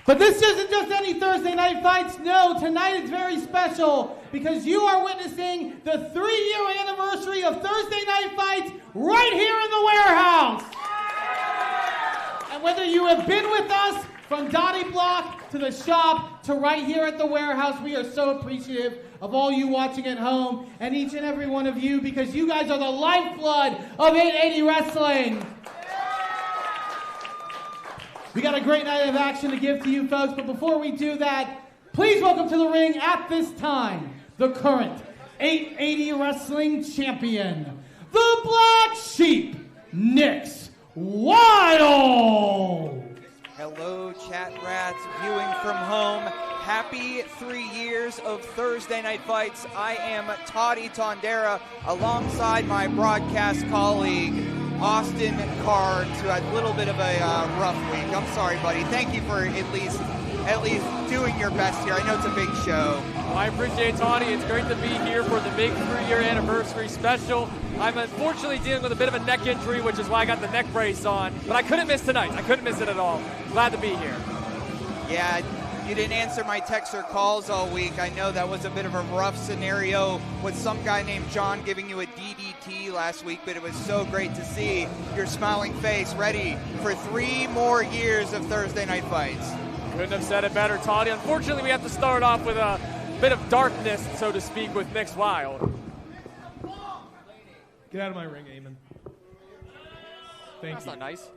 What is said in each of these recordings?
But this isn't just any Thursday night fights. No, tonight is very special because you are witnessing the 3-year anniversary of Thursday night fights right here in the warehouse. And whether you have been with us from Dottie Block to the shop to right here at the warehouse, we are so appreciative of all you watching at home and each and every one of you because you guys are the lifeblood of 880 Wrestling. We got a great night of action to give to you folks, but before we do that, please welcome to the ring at this time, the current 880 Wrestling Champion, the Black Sheep, Nix Wilde! Hello, chat rats, viewing from home. Happy 3 years of Thursday Night Fights. I am Toddy Tondera, alongside my broadcast colleague, Austin Carnes, who had a little bit of a rough week. I'm sorry, buddy. Thank you for at least doing your best here. I know it's a big show. Well, I appreciate it, Toddy. It's great to be here for the big 3-year anniversary special. I'm unfortunately dealing with a bit of a neck injury, which is why I got the neck brace on. But I couldn't miss tonight. I couldn't miss it at all. Glad to be here. Yeah, you didn't answer my texts or calls all week. I know that was a bit of a rough scenario with some guy named John giving you a DDT last week, but it was so great to see your smiling face ready for 3 more years of Thursday Night Fights. Couldn't have said it better, Toddy. Unfortunately, we have to start off with a bit of darkness, so to speak, with Nix Wilde. Get out of my ring, Eamon. Thank That's you. not nice.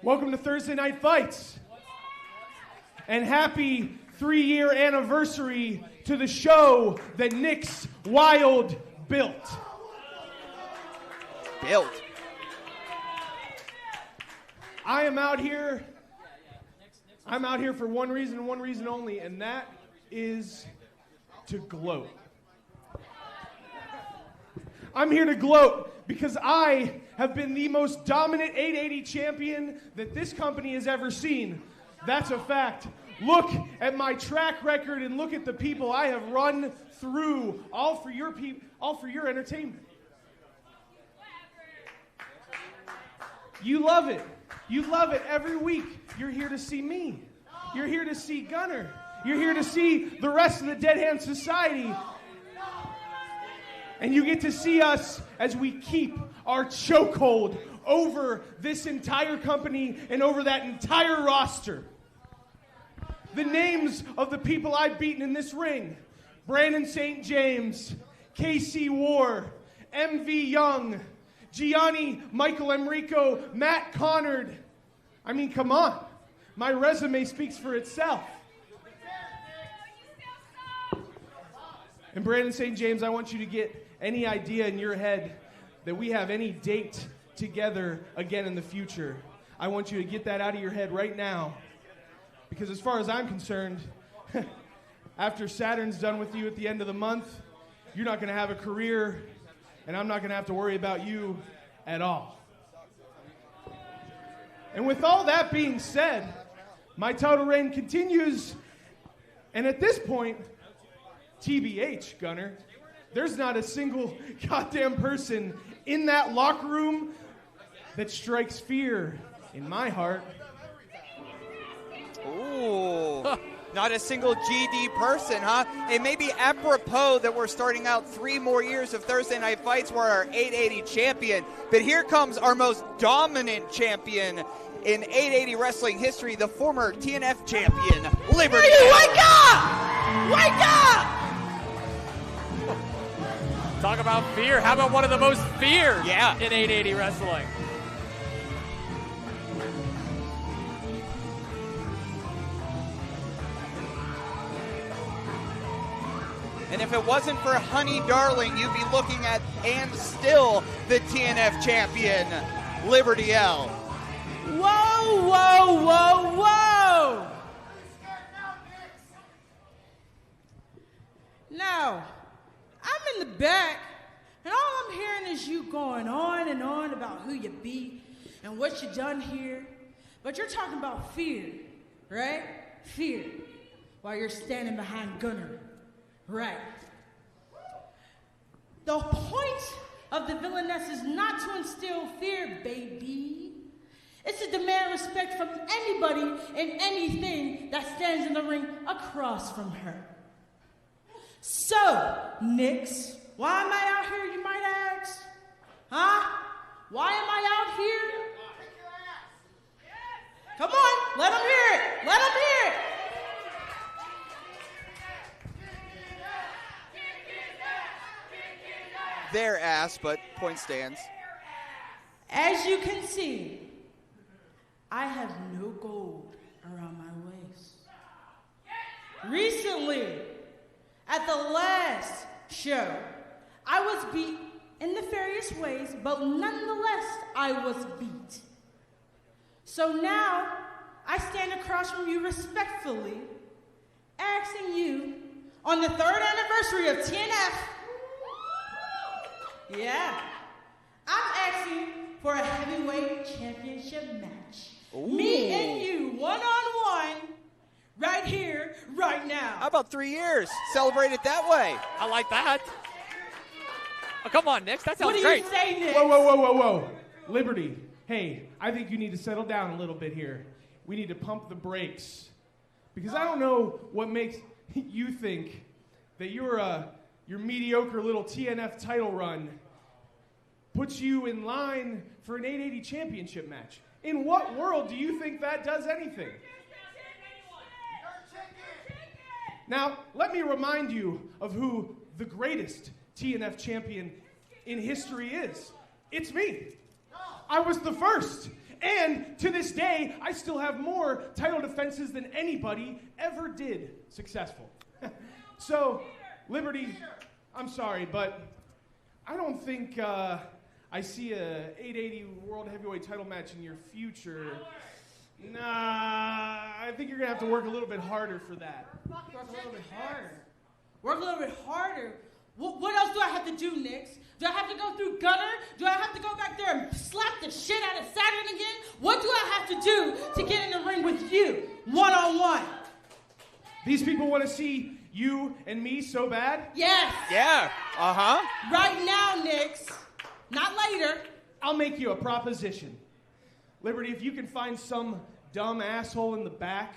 Welcome to Thursday Night Fights. And happy 3-year anniversary to the show that Nix Wilde built. I'm out here for one reason and one reason only, and that is to gloat. I'm here to gloat because I have been the most dominant 880 champion that this company has ever seen. That's a fact. Look at my track record and look at the people I have run through, all for your entertainment. You love it. You love it every week. You're here to see me. You're here to see Gunnar. You're here to see the rest of the Dead Hand Society. And you get to see us as we keep our chokehold over this entire company and over that entire roster. The names of the people I've beaten in this ring: Brandon St. James, KC War, MV Young, Giani, Michael Enrico, Matt Connard. I mean, come on. My resume speaks for itself. And Brandon St. James, I want you to get any idea in your head that we have any date together again in the future. I want you to get that out of your head right now. Because as far as I'm concerned, after Saturn's done with you at the end of the month, you're not going to have a career, and I'm not going to have to worry about you at all. And with all that being said, my title reign continues, and at this point, TBH, Gunnar, there's not a single goddamn person in that locker room that strikes fear in my heart. Ooh, not a single GD person, huh? It may be apropos that we're starting out 3 more years of Thursday Night Fights. We're our 880 champion, but here comes our most dominant champion in 880 wrestling history, the former TNF champion, Liberty. Hey, wake up! Wake up! Talk about fear. How about one of the most feared in 880 wrestling? And if it wasn't for Honey Darling, you'd be looking at, and still, the TNF champion, Liberty L. Whoa, whoa, whoa, whoa! Now, I'm in the back, and all I'm hearing is you going on and on about who you beat and what you done here. But you're talking about fear, right? Fear, while you're standing behind Gunnar. Right. The point of the villainess is not to instill fear, baby. It's to demand respect from anybody and anything that stands in the ring across from her. So, Nix, why am I out here, you might ask? Huh? Why am I out here? Come on, let them hear it. Let them hear it. Their ass, but point stands. As you can see, I have no gold around my waist. Recently, at the last show, I was beat in nefarious ways, but nonetheless, I was beat. So now, I stand across from you respectfully, asking you, on the 3rd anniversary of TNF, yeah, I'm asking for a heavyweight championship match. Ooh. Me and you, one-on-one, right here, right now. How about 3 years? Celebrate it that way. I like that. Oh, come on, Nix. That sounds What do great. you say, Nick? Whoa. Liberty, hey, I think you need to settle down a little bit here. We need to pump the brakes. Because I don't know what makes you think that your mediocre little TNF title run puts you in line for an 880 championship match. In what world do you think that does anything? Now, let me remind you of who the greatest TNF champion in history is. It's me. I was the first. And to this day, I still have more title defenses than anybody ever did successful. So, Liberty, I'm sorry, but I don't think I see a 880 World Heavyweight title match in your future. Nah, I think you're going to have to work a little bit harder for that. Work a little bit harder. Work a little bit harder. What else do I have to do, Nix? Do I have to go through Gunnar? Do I have to go back there and slap the shit out of Saturn again? What do I have to do to get in the ring with you, one-on-one? These people want to see you and me so bad? Yes. Yeah. Uh-huh. Right now, Nix. Not later. I'll make you a proposition. Liberty, if you can find some dumb asshole in the back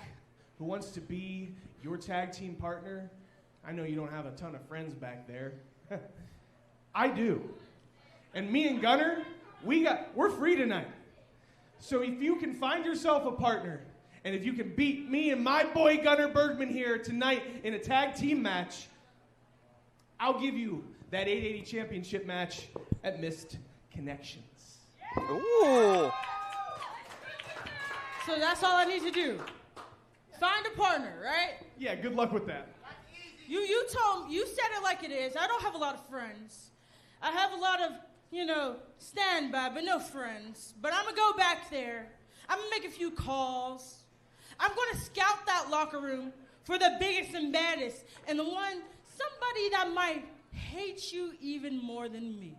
who wants to be your tag team partner, I know you don't have a ton of friends back there. I do. And me and Gunnar, we're free tonight. So if you can find yourself a partner, and if you can beat me and my boy Gunnar Bergman here tonight in a tag team match, I'll give you that 880 championship match at Missed Connections. Ooh. So that's all I need to do. Find a partner, right? Yeah, good luck with that. You said it like it is. I don't have a lot of friends. I have a lot of, standby, but no friends. But I'm going to go back there. I'm going to make a few calls. I'm going to scout that locker room for the biggest and baddest, and somebody that might hate you even more than me.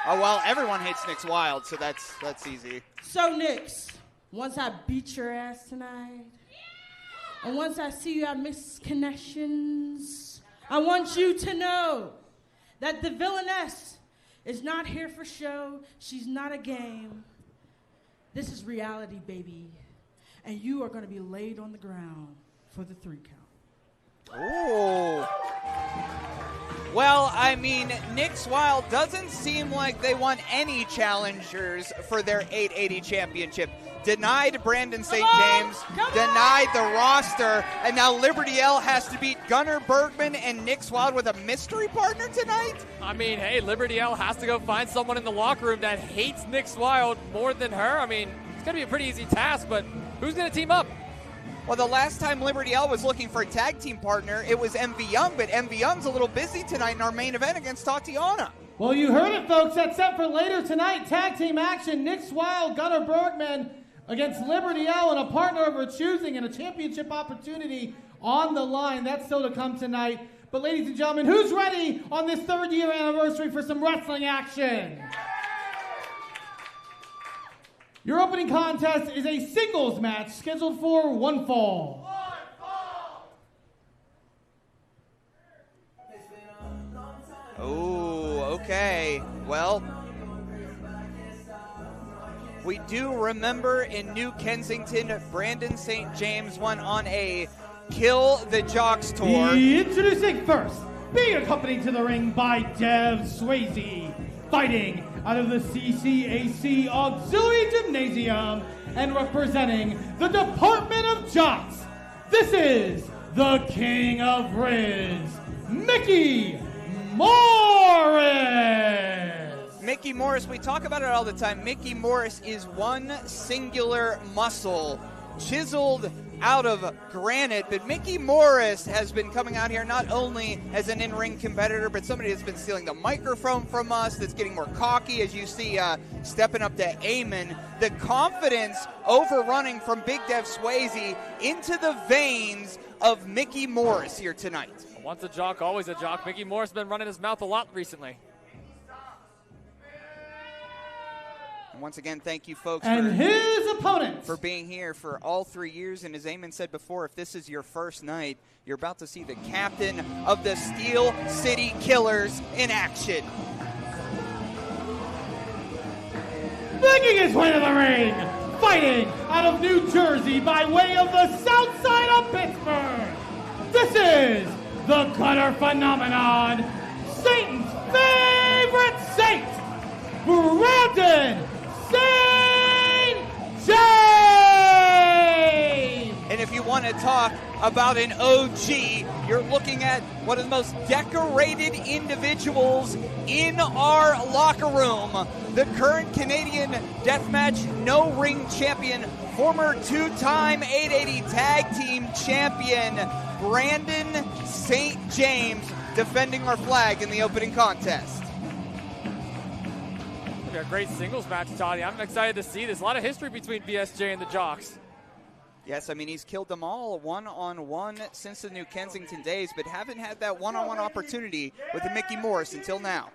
Oh, well, everyone hates Nix Wilde, so that's easy. So, Nix, once I beat your ass tonight, and once I see you at Missed Connections, I want you to know that the villainess is not here for show. She's not a game. This is reality, baby. And you are going to be laid on the ground for the 3 count. Ooh. Well, I mean, Nix Wilde doesn't seem like they want any challengers for their 880 championship. Denied Brandon St. James, denied the roster, and now Liberty L has to beat Gunnar Bergman and Nix Wilde with a mystery partner tonight? I mean, hey, Liberty L has to go find someone in the locker room that hates Nix Wilde more than her. I mean, it's going to be a pretty easy task, but who's going to team up? Well, the last time Liberty L was looking for a tag team partner, it was MV Young, but MV Young's a little busy tonight in our main event against Tatiana. Well, you heard it, folks. That's set for later tonight. Tag team action. Nix Wilde, Gunnar Bergman against Liberty L and a partner of her choosing and a championship opportunity on the line. That's still to come tonight. But ladies and gentlemen, who's ready on this 3rd year anniversary for some wrestling action? Your opening contest is a singles match scheduled for one fall. Oh, okay. Well, We do remember in New Kensington, Brandon St. James went on a Kill the Jocks tour. Introducing first, being accompanied to the ring by Swayze, fighting out of the CCAC Auxiliary Gymnasium and representing the Department of Jocks. This is the King of Riz, Micky Morris. Micky Morris, we talk about it all the time. Micky Morris is one singular muscle chiseled out of granite, but Micky Morris has been coming out here not only as an in-ring competitor, but somebody that's been stealing the microphone from us, that's getting more cocky, as you see stepping up to Eamon. The confidence overrunning from Big Dev Swayze into the veins of Micky Morris here tonight. Once a jock, always a jock. Micky Morris has been running his mouth a lot recently. Once again, thank you, folks, his opponent for being here for all 3 years. And as Eamon said before, if this is your first night, you're about to see the captain of the Steel City Killers in action. Making his way to the ring, fighting out of New Jersey by way of the south side of Pittsburgh. This is the Gunnar phenomenon, Satan's favorite saint, Brandon St. James! And if you want to talk about an OG, you're looking at one of the most decorated individuals in our locker room, the current Canadian Deathmatch No Ring champion, former two-time 880 Tag Team champion, Brandon St. James, defending our flag in the opening contest. A great singles match, Toddy. I'm excited to see this. A lot of history between BSJ and the Jocks. Yes, I mean, he's killed them all one-on-one since the New Kensington days, but haven't had that one-on-one opportunity with the Micky Morris until now.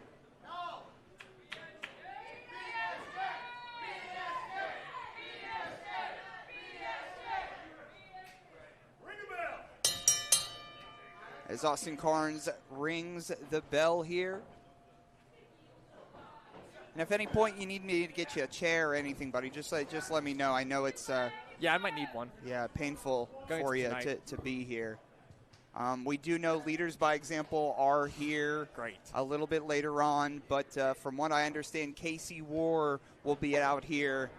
As Austin Carnes rings the bell here. And if at any point you need me to get you a chair or anything, buddy, just let me know. I know it's yeah, I might need one. Yeah, painful for you to be here. We do know Leaders by Example are here a little bit later on, but from what I understand, Casey War will be out here.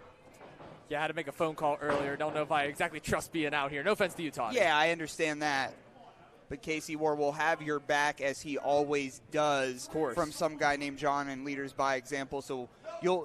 Yeah, I had to make a phone call earlier. Don't know if I exactly trust being out here. No offense to you, Todd. Yeah, I understand that. But Casey War will have your back, as he always does, from some guy named John and Leaders by Example. So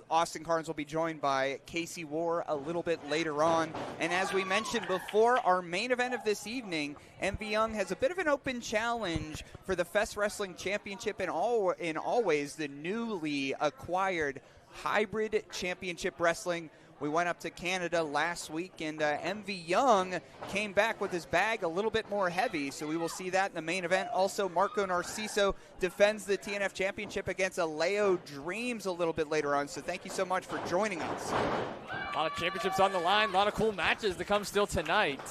Austin Carnes will be joined by Casey War a little bit later on. And as we mentioned before, our main event of this evening, MV Young has a bit of an open challenge for the Fest Wrestling Championship and always the newly acquired Hybrid Championship Wrestling. We went up to Canada last week, and MV Young came back with his bag a little bit more heavy, so we will see that in the main event. Also, Marco Narciso defends the TNF Championship against Alao Dreams a little bit later on, so thank you so much for joining us. A lot of championships on the line, a lot of cool matches to come still tonight.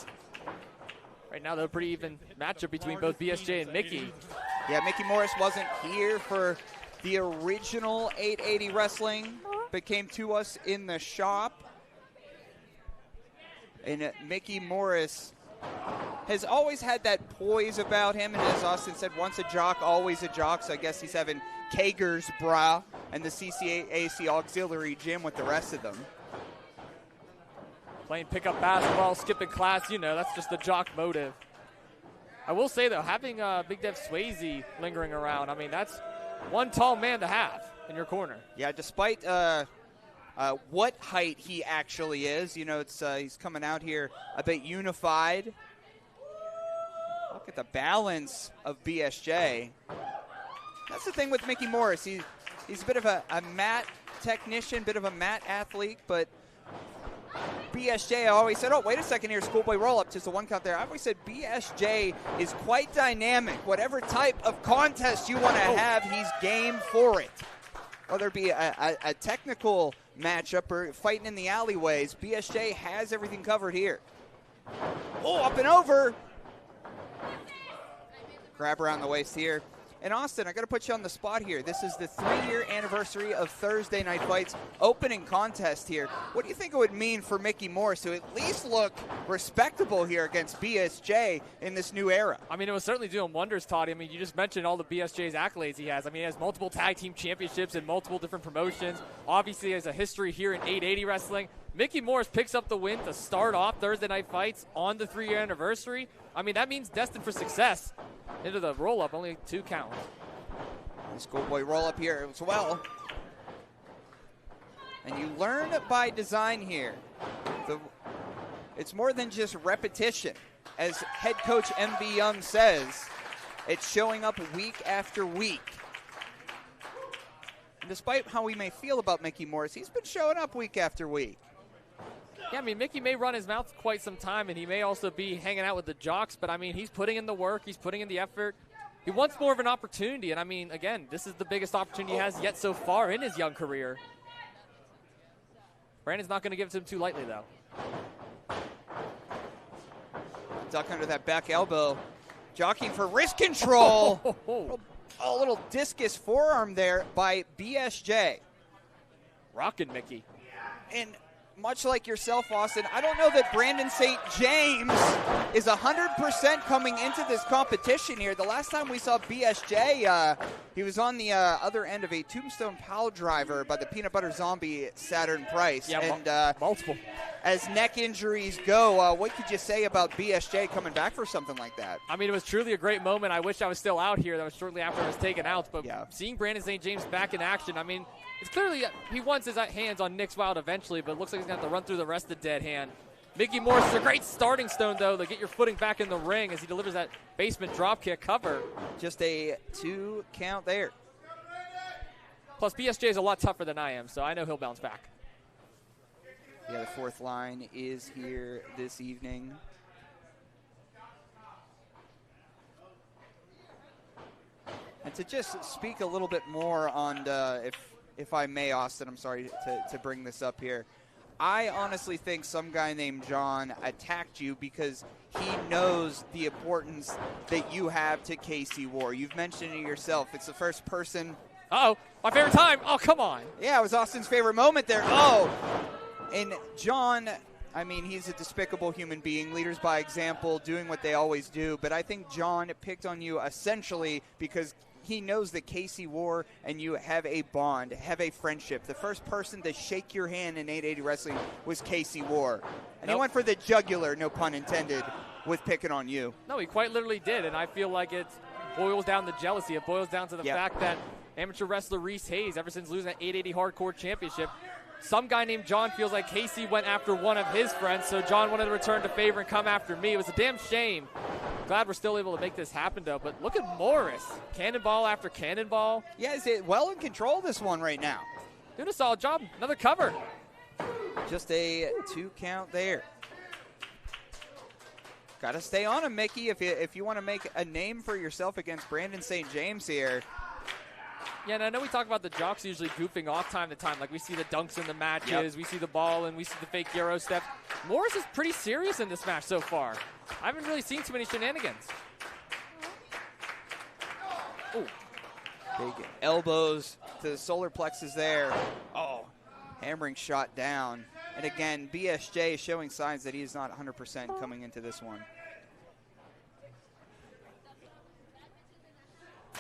Right now, though, pretty even matchup between both BSJ and Micky. Yeah, Micky Morris wasn't here for the original 880 Wrestling, but came to us in the shop. And Micky Morris has always had that poise about him, and as Austin said, once a jock, always a jock, so I guess he's having Kager's bra and the CCAC Auxiliary Gym with the rest of them. Playing pickup basketball, skipping class, you know, that's just the jock motive. I will say, though, having Big Dev Swayze lingering around, I mean, that's one tall man to have in your corner. Yeah, despite what height he actually is, you know, it's he's coming out here a bit unified. Look at the balance of BSJ. That's the thing with Micky Morris. He's a bit of a mat technician, bit of a mat athlete, but BSJ, I always said, oh, wait a second here, schoolboy roll-up, just a one count there. I always said BSJ is quite dynamic. Whatever type of contest you want to have, he's game for it. Whether it be a technical matchup or fighting in the alleyways, BSJ has everything covered here. Oh, up and over. Grab around the waist here. And Austin, I got to put you on the spot here. This is the 3-year anniversary of Thursday Night Fights opening contest here. What do you think it would mean for Micky Morris to at least look respectable here against BSJ in this new era? I mean, it was certainly doing wonders, Toddy. I mean, you just mentioned all the BSJ's accolades he has. I mean, he has multiple tag team championships in multiple different promotions. Obviously, he has a history here in 880 wrestling. Micky Morris picks up the win to start off Thursday Night Fights on the 3-year anniversary. I mean, that means destined for success. Into the roll-up, only 2 counts. Schoolboy roll-up here as well. And you learn by design here. It's more than just repetition. As head coach MB Young says, it's showing up week after week. And despite how we may feel about Micky Morris, he's been showing up week after week. Yeah, I mean, Micky may run his mouth quite some time, and he may also be hanging out with the jocks, but, I mean, he's putting in the work. He's putting in the effort. He wants more of an opportunity, and, I mean, again, this is the biggest opportunity he has yet so far in his young career. Brandon's not going to give it to him too lightly, though. Duck under that back elbow. Jockeying for wrist control. A little discus forearm there by BSJ. Rockin' Micky. And much like yourself, Austin, I don't know that Brandon St. James is 100% coming into this competition here. The last time we saw BSJ, he was on the other end of a tombstone pile driver by the peanut butter zombie Saturn Price. Yeah, and multiple. As neck injuries go, what could you say about BSJ coming back for something like that? I mean, it was truly a great moment. I wish I was still out here. That was shortly after I was taken out. But yeah, seeing Brandon St. James back in action, I mean, it's clearly he wants his hands on Nick's Wilde eventually, but it looks like he's going to have to run through the rest of the dead hand. Micky Morris is a great starting stone, though, to get your footing back in the ring as he delivers that basement dropkick cover. Just a 2 count there. Plus, BSJ is a lot tougher than I am, so I know he'll bounce back. Yeah, the fourth line is here this evening. And to just speak a little bit more on, if I may, Austin, I'm sorry to bring this up here. I honestly think some guy named John attacked you because he knows the importance that you have to KC War. You've mentioned it yourself. It's the first person. Uh-oh, my favorite time. Oh, come on. Yeah, it was Austin's favorite moment there. Oh, and John, I mean, he's a despicable human being, leaders by example, doing what they always do. But I think John picked on you essentially because he knows that KC War and you have a bond, have a friendship. The first person to shake your hand in 880 Wrestling was KC War. And he went for the jugular, no pun intended, with picking on you. No, he quite literally did, and I feel like it boils down to jealousy. It boils down to the fact that amateur wrestler Reese Hayes, ever since losing that 880 Hardcore Championship, some guy named John feels like Casey went after one of his friends, so John wanted to return the favor and come after me. It was a damn shame. Glad we're still able to make this happen, though. But look at Morris. Cannonball after cannonball. Yeah, he's well in control this one right now. Doing a solid job. Another cover. Just a 2 count there. Got to stay on him, Micky, if you want to make a name for yourself against Brandon St. James here. Yeah, and I know we talk about the jocks usually goofing off time to time. Like, we see the dunks in the matches, we see the ball, and we see the fake Euro step. Morris is pretty serious in this match so far. I haven't really seen too many shenanigans. Ooh. Big elbows to the solar plexus there. Oh, hammering shot down. And again, BSJ is showing signs that he is not 100% coming into this one.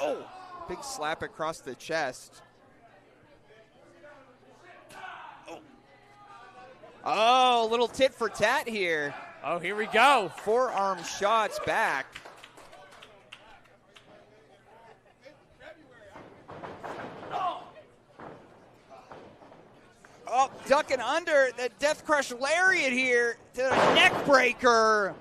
Oh, big slap across the chest. Oh, a little tit for tat here. Oh, here we go. Forearm shots back. Oh, ducking under the Death Crush Lariat here to the neck breaker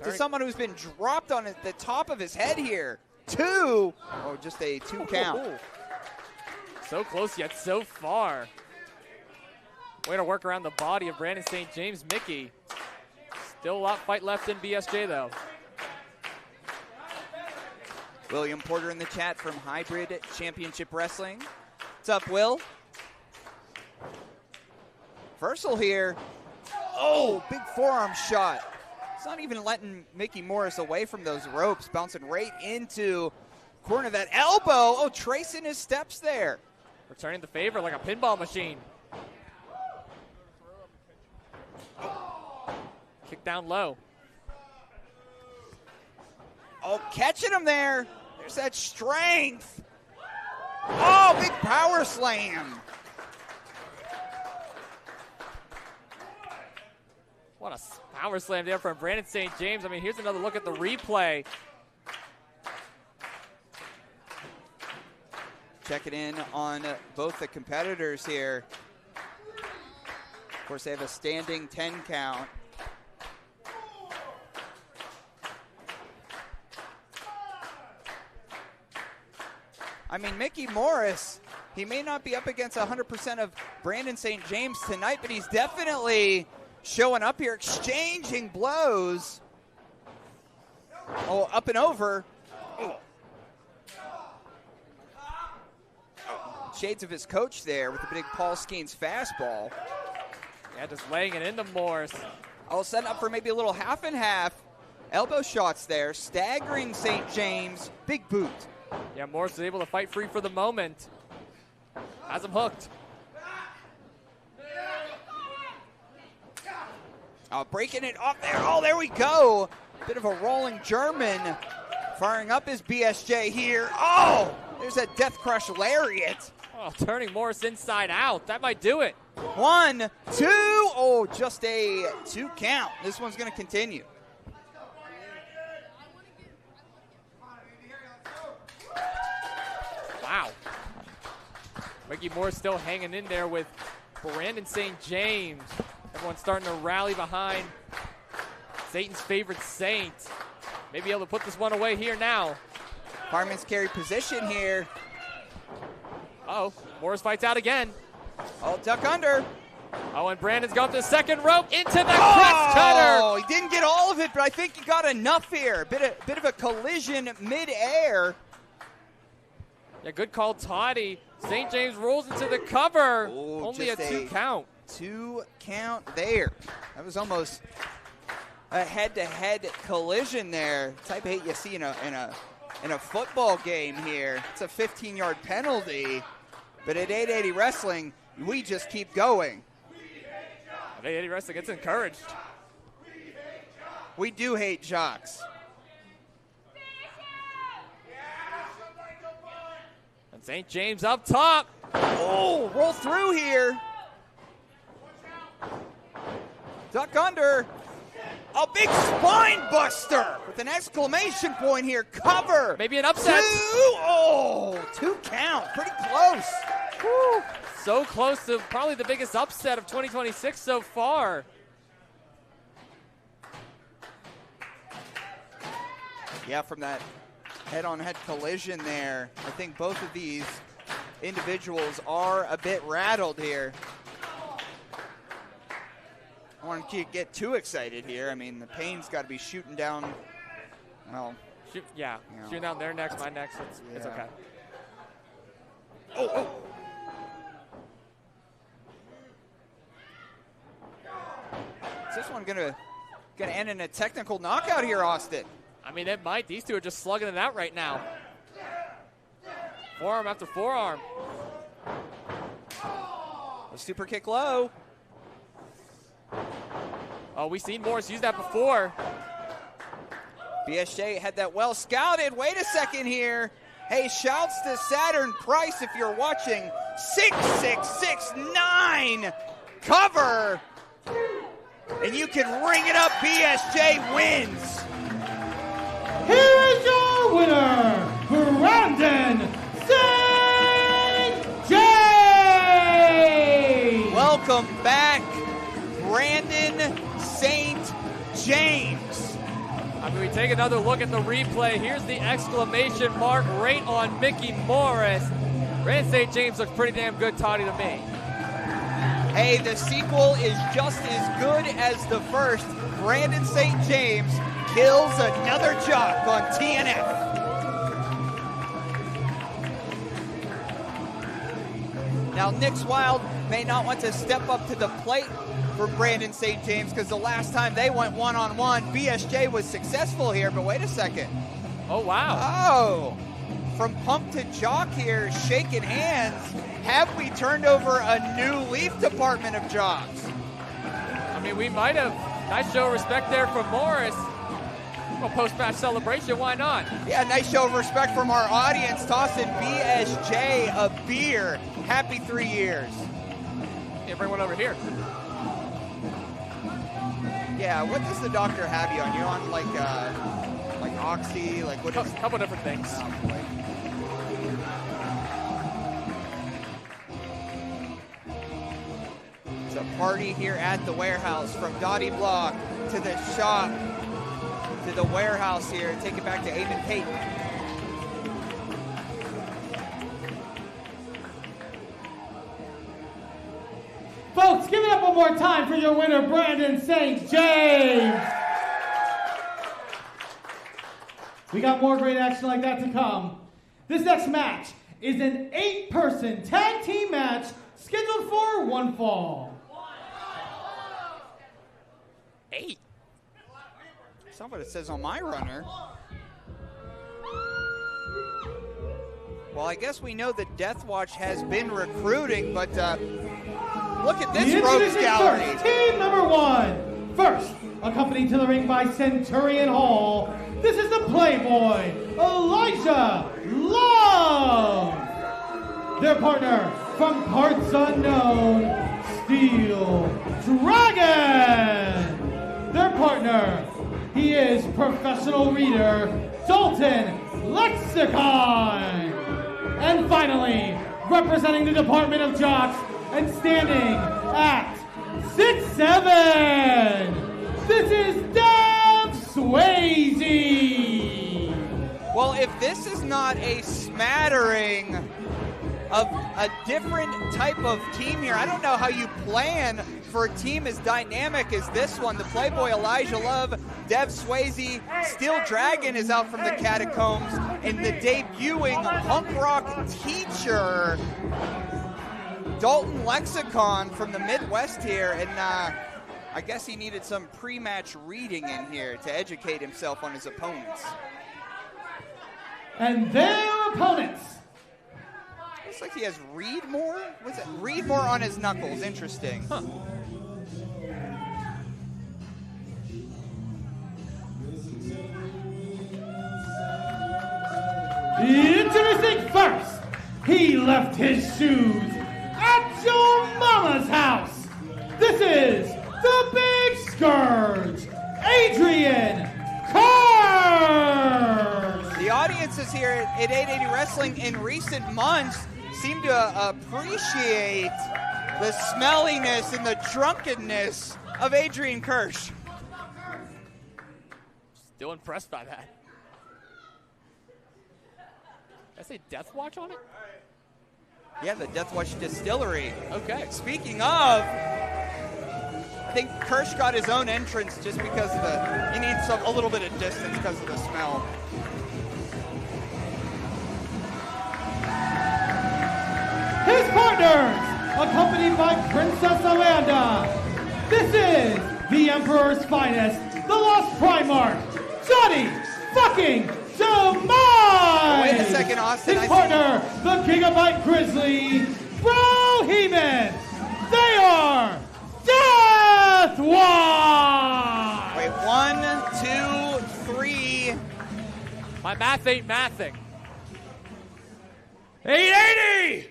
to someone who's been dropped on the top of his head here. 2. Oh, just a 2 count. So close yet so far. Way to work around the body of Brandon St. James. Micky. Still a lot of fight left in BSJ, though. William Porter in the chat from Hybrid Championship Wrestling. What's up, Will? Versal here. Oh, big forearm shot. It's not even letting Micky Morris away from those ropes, bouncing right into corner that elbow. Oh, tracing his steps there. Returning the favor like a pinball machine. Kick down low. Oh, catching him there. There's that strength. Oh, big power slam. What a power slam there from Brandon St. James. I mean, here's another look at the replay. Checking in on both the competitors here. Of course, they have a standing 10 count. I mean, Micky Morris, he may not be up against 100% of Brandon St. James tonight, but he's definitely showing up here, exchanging blows. Oh, up and over. Oh. Shades of his coach there with the big Paul Skeens fastball. Yeah, just laying it into Morris. Oh, setting up for maybe a little half and half. Elbow shots there, staggering St. James. Big boot. Yeah, Morris is able to fight free for the moment. Has him hooked. Oh, breaking it off there. Oh, there we go. Bit of a rolling German. Firing up his BSJ here. Oh, there's that death crush lariat. Oh, turning Morris inside out. That might do it. 1, 2. Oh, just a 2 count. This one's going to continue. Wow. Micky Morris still hanging in there with Brandon St. James. Everyone's starting to rally behind Satan's favorite Saint. Maybe able to put this one away here now. Fireman's carry position here. Oh, Morris fights out again. Oh, duck under. Oh, and Brandon's gone to the second rope into the crest cutter. Oh, he didn't get all of it, but I think he got enough here. Bit of a collision mid-air. Yeah, good call, Toddy. St. James rolls into the cover. Oh, only a 2 count. 2 count there. That was almost a head-to-head collision there. Type of hit you see in a football game here. It's a 15-yard penalty. But at 880 Wrestling, we just keep going. At 880 Wrestling gets encouraged. We do hate jocks. And St. James up top. Oh, roll through here. Duck under. A big spine buster with an exclamation point here. Cover. Maybe an upset. 2 count. Pretty close. Woo. So close to probably the biggest upset of 2026 so far. Yeah, from that head-on-head collision there, I think both of these individuals are a bit rattled here. I don't want to get too excited here. I mean, the pain's got to be shooting down. Well, shooting down their necks, my necks. It's okay. Oh. Is this one gonna end in a technical knockout here, Austin? I mean, it might. These two are just slugging it out right now. Forearm after forearm. A super kick low. Oh, we've seen Morris use that before. BSJ had that well scouted. Wait a second here. Hey, shouts to Saturn Price if you're watching. 6-6-6-9. Cover. And you can ring it up. BSJ wins. Here is your winner, Brandon St. James! Welcome back, Brandon St. James. I mean, we take another look at the replay. Here's the exclamation mark right on Micky Morris. Brandon St. James looks pretty damn good, Toddy, to me. Hey, the sequel is just as good as the first. Brandon St. James kills another jock on TNF. Now, Nick's Wilde may not want to step up to the plate for Brandon St. James because the last time they went one-on-one, BSJ was successful here, but wait a second. Oh, wow. Oh, from pump to jock here, shaking hands. Have we turned over a new leaf department of jocks? I mean, we might have. Nice show of respect there from Morris. Well, post-match celebration, why not? Yeah, nice show of respect from our audience, tossing BSJ a beer. Happy 3 years. Yeah, bring one over here. Yeah, what does the doctor have you on? You're on like Oxy, like what is A couple different things. Oh, boy. It's a party here at the warehouse, from Dottie Block to the shop to the warehouse here. Take it back to Eamon Payton. Folks, give it up one more time for your winner, Brandon St. James. We got more great action like that to come. This next match is an 8-person tag team match scheduled for one fall. 8? That's not what it says on my runner. Well, I guess we know that Death Watch has been recruiting, but look at this rogues gallery. First, team number 1. First, accompanied to the ring by Centurion Hall, this is the Playboy, Elijah Love. Their partner from parts unknown, Steel Dragon. Their partner, he is professional reader, Dalton Lexicon. And finally, representing the Department of Jocks and standing at 6'7", this is Swayze. Well, if this is not a smattering of a different type of team here, I don't know how you plan for a team as dynamic as this one. The Playboy Elijah Love, Dev Swayze, Steel Dragon is out from the catacombs, and the debuting punk rock teacher, Dalton Lexicon from the Midwest here, and I guess he needed some pre-match reading in here to educate himself on his opponents. And their opponents. Looks like he has read more? What's it? Read more on his knuckles. Interesting. Huh. Introducing first, he left his shoes at your mama's house. This is the Big Scourge, Adrian Kersch. The audiences here at 880 Wrestling in recent months seem to appreciate the smelliness and the drunkenness of Adrian Kersch. Still impressed by that. Did I say Death Watch on it? Yeah, the Death Watch Distillery. Okay. Speaking of, I think Kersch got his own entrance just because of he needs a little bit of distance because of the smell. His partners, accompanied by Princess Amanda. This is the Emperor's finest, the Lost Primarch, Johnny fucking Demise! Wait a second, Austin. His partner, the Gigabyte Grizzly, Brohemoth. They are Death Watch! Wait, 1, 2, 3. My math ain't mathing. 880!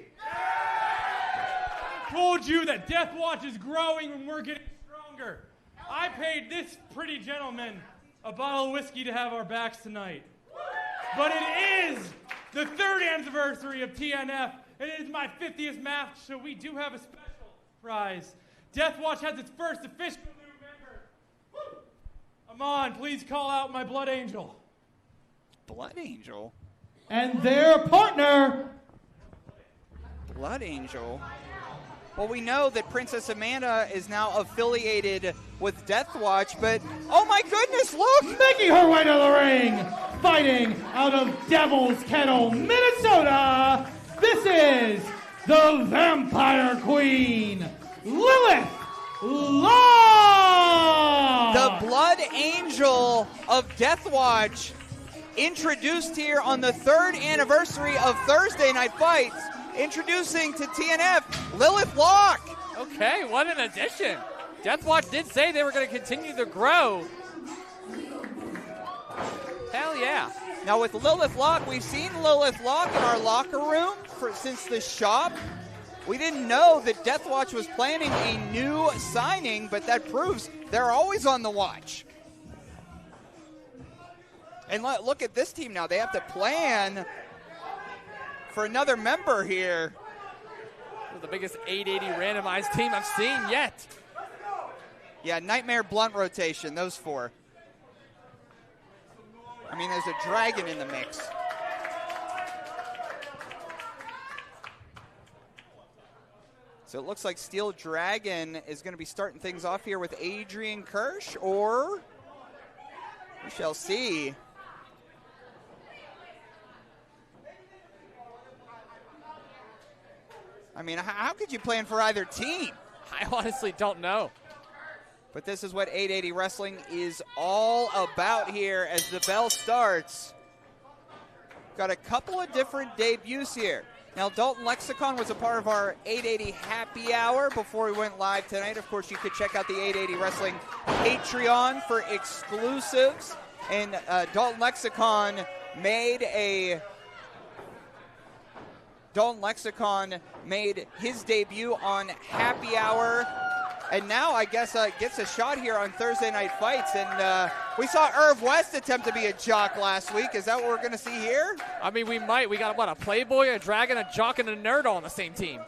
Told you that Death Watch is growing and we're getting stronger. I paid this pretty gentleman a bottle of whiskey to have our backs tonight. But it is the 3rd anniversary of TNF, and it is my 50th match, so we do have a special prize. Death Watch has its first official new member. Woo! Amon, please call out my Blood Angel. Blood Angel? And their partner, Blood Angel? Well, we know that Princess Amanda is now affiliated with Death Watch, but oh my goodness, look! making her way to the ring, fighting out of Devil's Kettle, Minnesota. This is the Vampire Queen, Lilith Locke! The Blood Angel of Death Watch introduced here on the 3rd anniversary of Thursday Night Fights. Introducing to TNF, Lilith Locke. Okay, what an addition. Death Watch did say they were going to continue to grow. Hell yeah. Now with Lilith Locke, we've seen Lilith Locke in our locker room since the shop. We didn't know that Death Watch was planning a new signing, but that proves they're always on the watch. And look at this team now. They have to plan for another member here. The biggest 880 randomized team I've seen yet. Yeah, Nightmare Blunt rotation, those 4. I mean, there's a dragon in the mix. So it looks like Steel Dragon is going to be starting things off here with Adrian Kersch, or we shall see. I mean, how could you plan for either team? I honestly don't know. But this is what 880 Wrestling is all about here as the bell starts. Got a couple of different debuts here. Now, Dalton Lexicon was a part of our 880 happy hour before we went live tonight. Of course, you could check out the 880 Wrestling Patreon for exclusives. And Dalton Lexicon made his debut on Happy Hour, and now I guess gets a shot here on Thursday Night Fights. And we saw Irv West attempt to be a jock last week. Is that what we're going to see here? I mean, we might. We got, what, a Playboy, a Dragon, a Jock, and a Nerd all on the same team.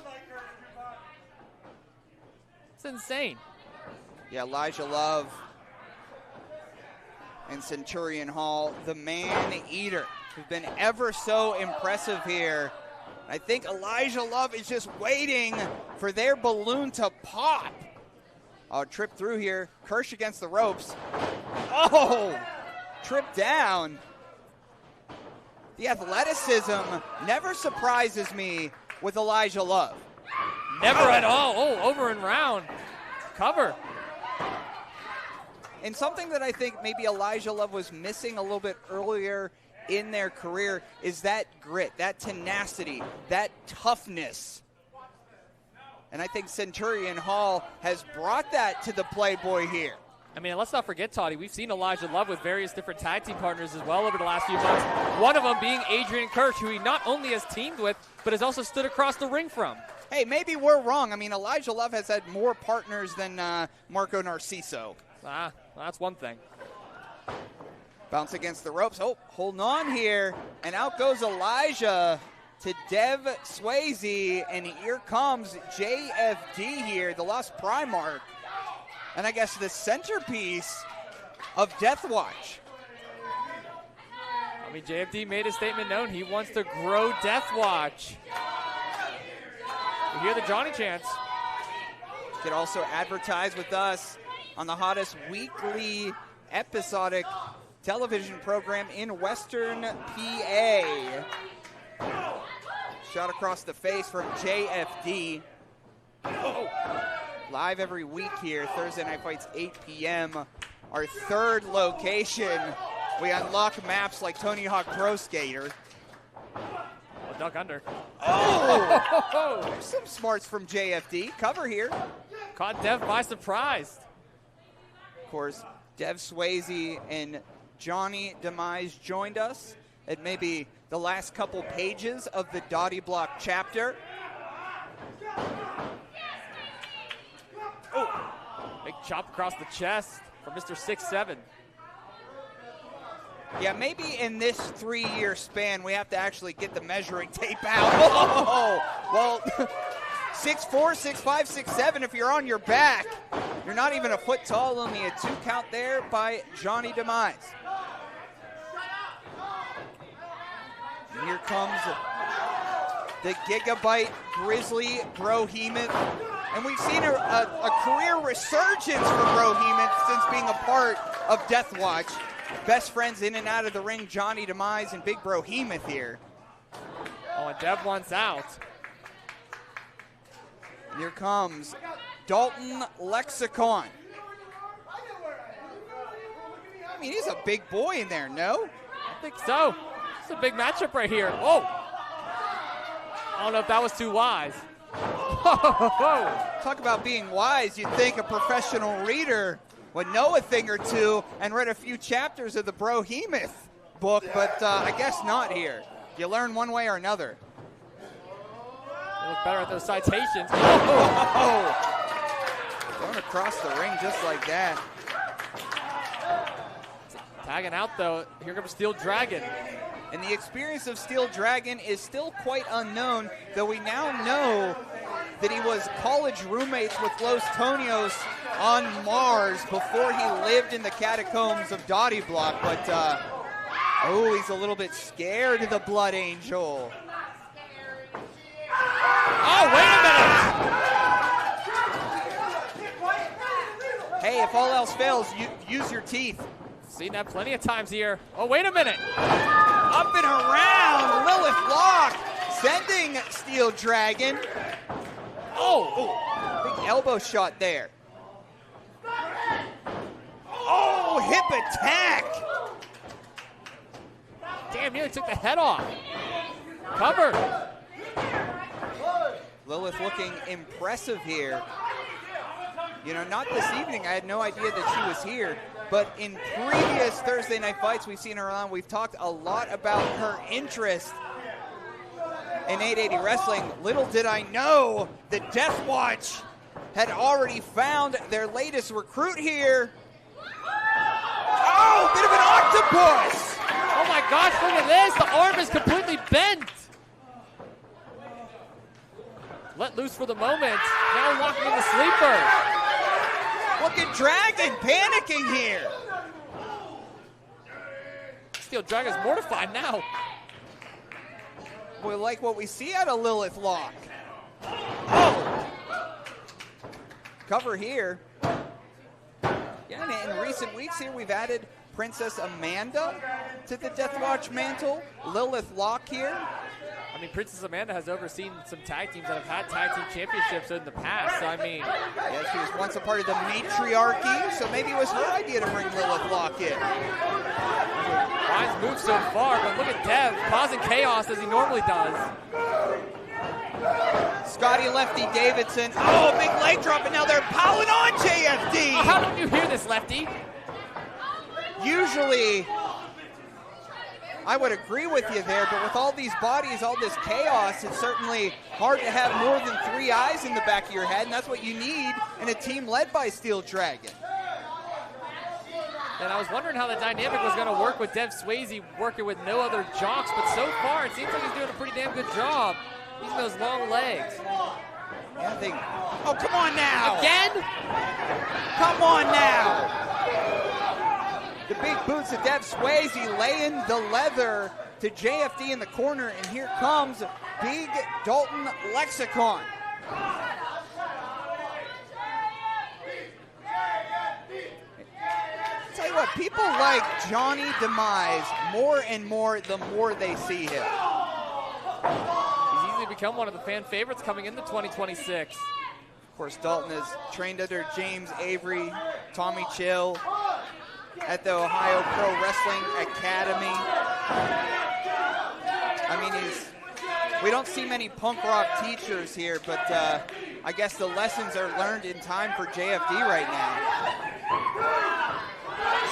It's insane. Yeah, Elijah Love and Centurion Hall, the man-eater, who's been ever so impressive here. I think Elijah Love is just waiting for their balloon to pop. Oh, trip through here. Kersch against the ropes. Oh, trip down. The athleticism never surprises me with Elijah Love. Never at all. Oh, over and round. Cover. And something that I think maybe Elijah Love was missing a little bit earlier in their career is that grit, that tenacity, that toughness. And I think Centurion Hall has brought that to the Playboy here. I mean, let's not forget, Toddy, we've seen Elijah Love with various different tag team partners as well over the last few months. One of them being Adrian Kersch, who he not only has teamed with, but has also stood across the ring from. Hey, maybe we're wrong. I mean, Elijah Love has had more partners than Marco Narciso. Ah, well, that's one thing. Bounce against the ropes. Oh, holding on here. And out goes Elijah to Dev Swayze. And here comes JFD here, the Lost Primarch. And I guess the centerpiece of Death Watch. I mean, JFD made a statement known. He wants to grow Death Watch. We hear the Giani chants. You can also advertise with us on the hottest weekly episodic television program in Western PA. Shot across the face from JFD. Oh. Live every week here, Thursday Night Fights, 8 p.m. Our third location. We unlock maps like Tony Hawk Pro Skater. Oh, duck under. Oh! There's some smarts from JFD. Cover here. Caught Dev by surprise. Of course, Dev Swayze and Johnny Demise joined us at maybe the last couple pages of the Dottie Block chapter. Oh, big chop across the chest from Mr. 6'7". Yeah, maybe in this 3-year span, we have to actually get the measuring tape out. Oh, well, 6'4", 6'5", 6'7", if you're on your back. You're not even a foot tall, only a 2 count there by Johnny Demise. And here comes the Gigabyte Grizzly Brohemoth. And we've seen a career resurgence for Brohemoth since being a part of Death Watch. Best friends in and out of the ring, Johnny Demise and Big Brohemoth here. Oh, and Dev wants out. Here comes Dalton Lexicon. I mean, he's a big boy in there, no? I think so. It's a big matchup right here. Oh! I don't know if that was too wise. Talk about being wise. You'd think a professional reader would know a thing or two and read a few chapters of the Brohemoth book, but I guess not here. You learn one way or another. They look better at those citations. Going across the ring just like that. Tagging out, though. Here comes Steel Dragon. And the experience of Steel Dragon is still quite unknown, though we now know that he was college roommates with Los Tonios on Mars before he lived in the catacombs of Dottie Block. But, he's a little bit scared of the Blood Angel. Oh, wait a minute! Hey, if all else fails, use your teeth. Seen that plenty of times here. Oh, wait a minute. Up and around, Lilith Locke sending Steel Dragon. Big elbow shot there. Oh, hip attack. Damn, nearly took the head off. Covered. Lilith looking impressive here. You know, not this evening. I had no idea that she was here. But in previous Thursday night fights we've seen her on, we've talked a lot about her interest in 880 Wrestling. Little did I know that Death Watch had already found their latest recruit here. Oh, bit of an octopus! Oh my gosh, look at this. The arm is completely bent. Let loose for the moment. Now locking in the sleeper. Look at Dragon panicking here. Steel Dragon's mortified now. We like what we see out of Lilith Locke. Oh! Cover here. Yeah, and in recent weeks here, we've added Princess Amanda to the Death Watch mantle. Lilith Locke here. I mean, Princess Amanda has overseen some tag teams that have had tag team championships in the past, so I mean. Yeah, she was once a part of the matriarchy, so maybe it was her idea to bring Lilith Locke in. Ryan's moved so far, but look at Dev causing chaos as he normally does. Scotty Lefty Davidson. Oh, big leg drop, and now they're piling on JFD. How don't you hear this, Lefty? Usually, I would agree with you there, but with all these bodies, all this chaos, it's certainly hard to have more than 3 eyes in the back of your head, and that's what you need in a team led by Steel Dragon. And I was wondering how the dynamic was going to work with Dev Swayze working with no other jocks, but so far it seems like he's doing a pretty damn good job using those long legs. Yeah, oh, come on now! Again? Come on now! The big boots of Dev Swayze laying the leather to JFD in the corner, and here comes big Dalton Lexicon. Tell you what, people like Giani Demise more and more the more they see him. He's easily become one of the fan favorites coming into 2026. Of course, Dalton has trained under James Avery, Tommy Chill at the Ohio Pro Wrestling Academy. I mean, we don't see many punk rock teachers here, but I guess the lessons are learned in time for JFD right now.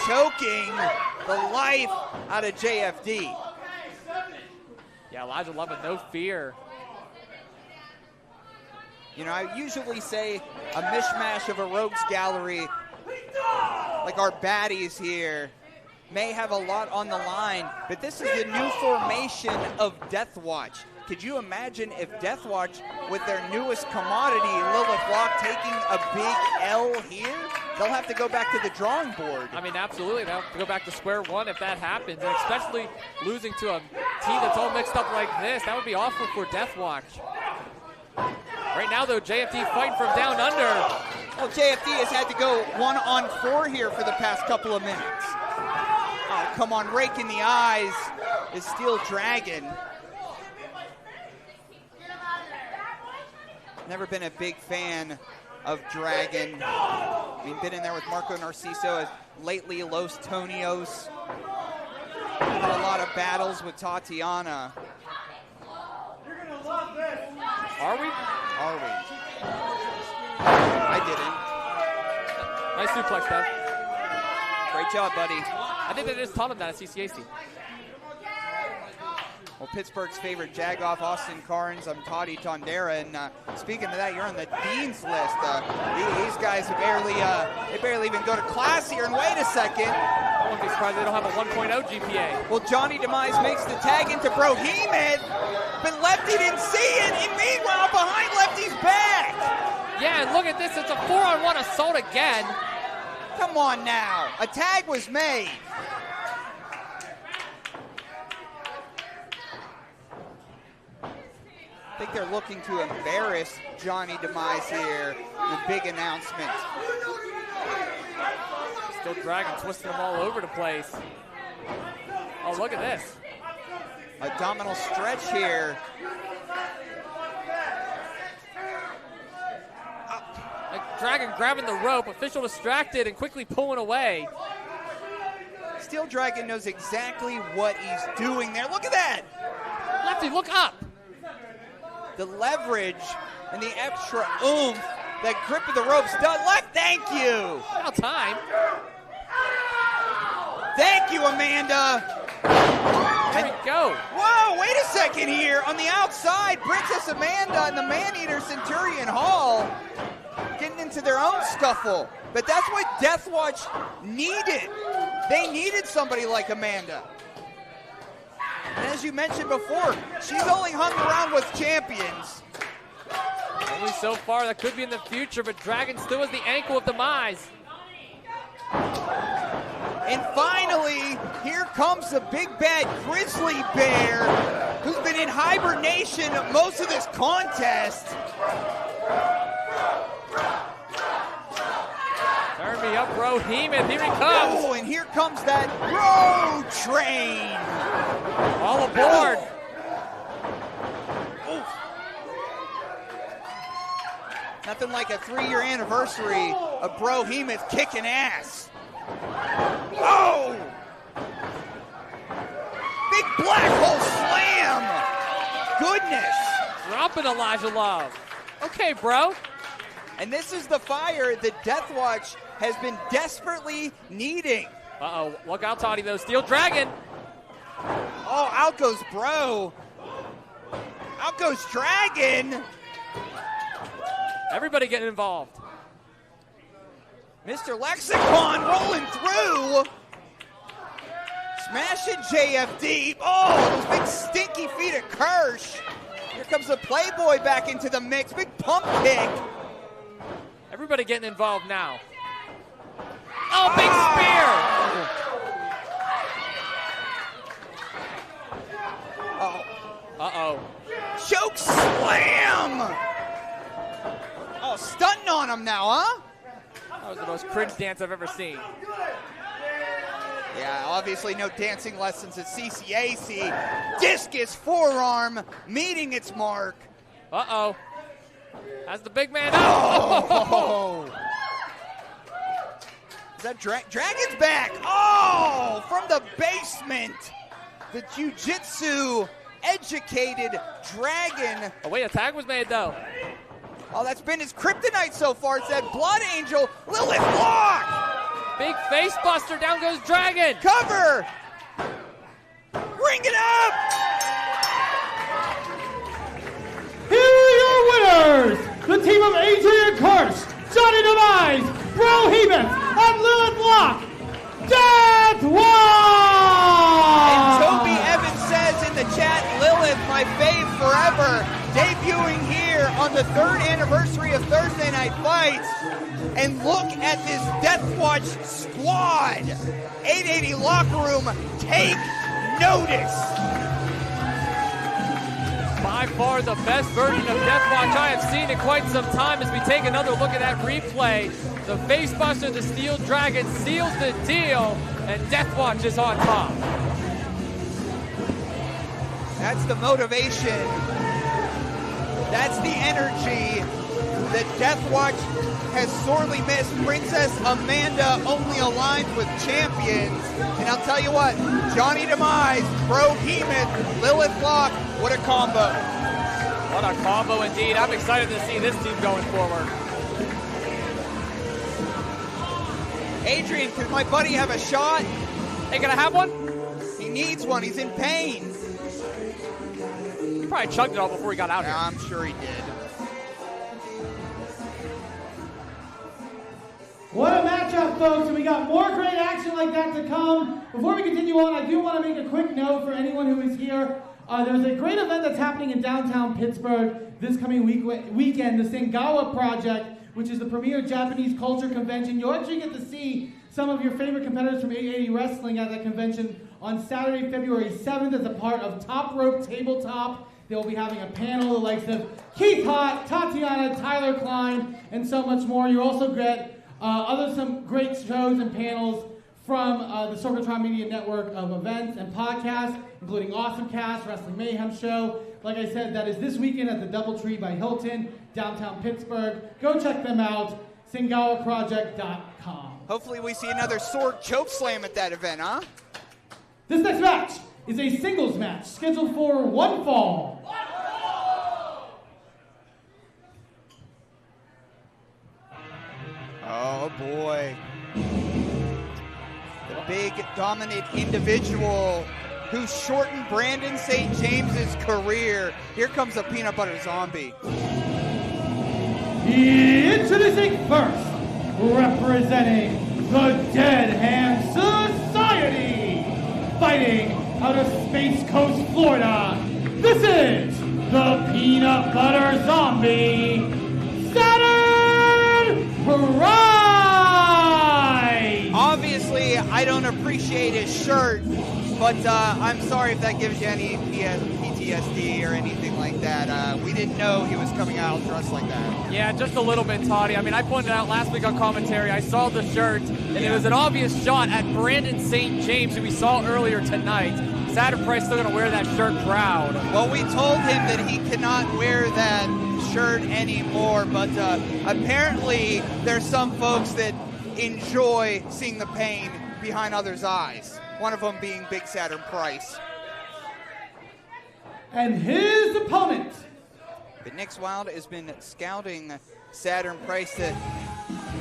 Choking the life out of JFD. Yeah, Elijah Love with no fear. You know, I usually say a mishmash of a rogues gallery, like our baddies here, may have a lot on the line, but this is the new formation of Death Watch. Could you imagine if Death Watch, with their newest commodity, Lilith Locke, taking a big L here? They'll have to go back to the drawing board. I mean, absolutely. They'll have to go back to square one if that happens, and especially losing to a team that's all mixed up like this. That would be awful for Death Watch. Right now, though, JFD fighting from down under. Well, JFD has had to go 1-on-4 here for the past couple of minutes. Oh, come on, rake in the eyes is Steel Dragon. Never been a big fan of Dragon. I mean, been in there with Marco Narciso, lately Los Tonios. A lot of battles with Tatiana. You're gonna love this. Are we? Are we? I didn't. Nice suplex, Dev. Great job, buddy. I think they just taught him that at CCAC. Well, Pittsburgh's favorite Jagoff, Austin Carnes. I'm Toddy Tondera, and speaking of that, you're on the Dean's list. These guys have barely even go to class here. And wait a second. I won't be surprised they don't have a 1.0 GPA. Well, Johnny Demise makes the tag into Brohemoth, but Lefty didn't see it. And meanwhile, behind Lefty's back. Yeah, and look at this. It's a 4-on-1 assault again. Come on now. A tag was made. I think they're looking to embarrass Johnny Demise here. The big announcement. Still Dragon twisting them all over the place. Oh, look at this. Abdominal stretch here. Dragon grabbing the rope, official distracted and quickly pulling away. Steel Dragon knows exactly what he's doing there. Look at that. Lefty, look up. The leverage and the extra oomph that grip of the ropes does. Thank you. About time. Thank you, Amanda. There we go. Whoa, wait a second here. On the outside, Princess Amanda and the Man-Eater Centurion Hall getting into their own scuffle. But that's what Death Watch needed. They needed somebody like Amanda. And as you mentioned before, she's only hung around with champions. Only so far, that could be in the future, but Dragon still has the ankle of Demise. And finally, here comes the big bad grizzly bear, who's been in hibernation most of this contest. Turn me up, Brohemoth. Here he comes. Oh, and here comes that road train. All aboard. Oof. Nothing like a 3-year anniversary of Brohemoth kicking ass. Oh! Big black hole slam! Goodness! Dropping Elijah Love. Okay, bro. And this is the fire that Death Watch has been desperately needing. Uh-oh. Look out, Toddy, though. Steel Dragon. Oh, out goes Bro. Out goes Dragon. Everybody getting involved. Mr. Lexicon rolling through. Smashing JFD. Oh, those big stinky feet of Kersch. Here comes the Playboy back into the mix. Big pump kick. Everybody getting involved now. Oh, big spear. Uh-oh. Choke slam. Oh, stunting on him now, huh? That was the most cringe dance I've ever seen. Yeah, obviously no dancing lessons at CCAC. Discus forearm meeting its mark. Uh-oh. That's the big man up. Oh! Is that Dragon's back? Oh! From the basement. The jiu-jitsu educated Dragon. Oh, wait, a tag was made, though. Oh, that's been his kryptonite so far. It's that Blood Angel, Lilith Locke. Big face buster, down goes Dragon. Cover. Bring it up. Here are your winners, the team of Adrian Kersch, Johnny Demise, Brohemoth, and Lilith Locke. Death Watch! And Toby Evans says in the chat, Lilith, my fave forever, debuting here on the 3rd anniversary of Thursday Night Fights. And look at this Death Watch squad. 880 locker room, take notice. By far the best version of Death Watch I have seen in quite some time as we take another look at that replay. The face buster, the Steel Dragon seals the deal, and Death Watch is on top. That's the motivation. That's the energy. that Death Watch has sorely missed. Princess Amanda only aligns with champions. And I'll tell you what, Giani Demise, Brohemoth, Lilith, Locke, what a combo. What a combo indeed. I'm excited to see this team going forward. Adrian, could my buddy have a shot? Hey, can I have one? He needs one. He's in pain. He probably chugged it all before he got out here. I'm sure he did. What a matchup, folks, and we got more great action like that to come. Before we continue on, I do want to make a quick note for anyone who is here. There's a great event that's happening in downtown Pittsburgh this coming weekend, the Sengawa Project, which is the premier Japanese culture convention. You'll actually get to see some of your favorite competitors from 880 Wrestling at that convention on Saturday, February 7th as a part of Top Rope Tabletop. They'll be having a panel, the likes of Keith Hott, Tatiana, Tyler Klein, and so much more. You'll also get some great shows and panels from the Sorgatron Media Network of events and podcasts, including Awesome Cast, Wrestling Mayhem Show. Like I said, that is this weekend at the DoubleTree by Hilton, downtown Pittsburgh. Go check them out, sengawaproject.com. Hopefully we see another sword choke slam at that event, huh? This next match is a singles match scheduled for one fall. Oh boy. The big dominant individual who shortened Brandon St. James's career. Here comes a peanut butter zombie. Introducing first, representing the Dead Hand Society, fighting out of Space Coast, Florida. This is the Peanut Butter Zombie, Saturn Price! Obviously, I don't appreciate his shirt, but I'm sorry if that gives you any PTSD or anything like that. We didn't know he was coming out dressed like that. Yeah, just a little bit, Toddy. I mean, I pointed out last week on commentary, I saw the shirt, and it was an obvious shot at Brandon St. James, who we saw earlier tonight. Saturn Price still going to wear that shirt proud. Well, we told him that he cannot wear that shirt anymore, but apparently there's some folks that enjoy seeing the pain behind others' eyes. One of them being Big Saturn Price. And his opponent. But Nick Wilde has been scouting Saturn Price to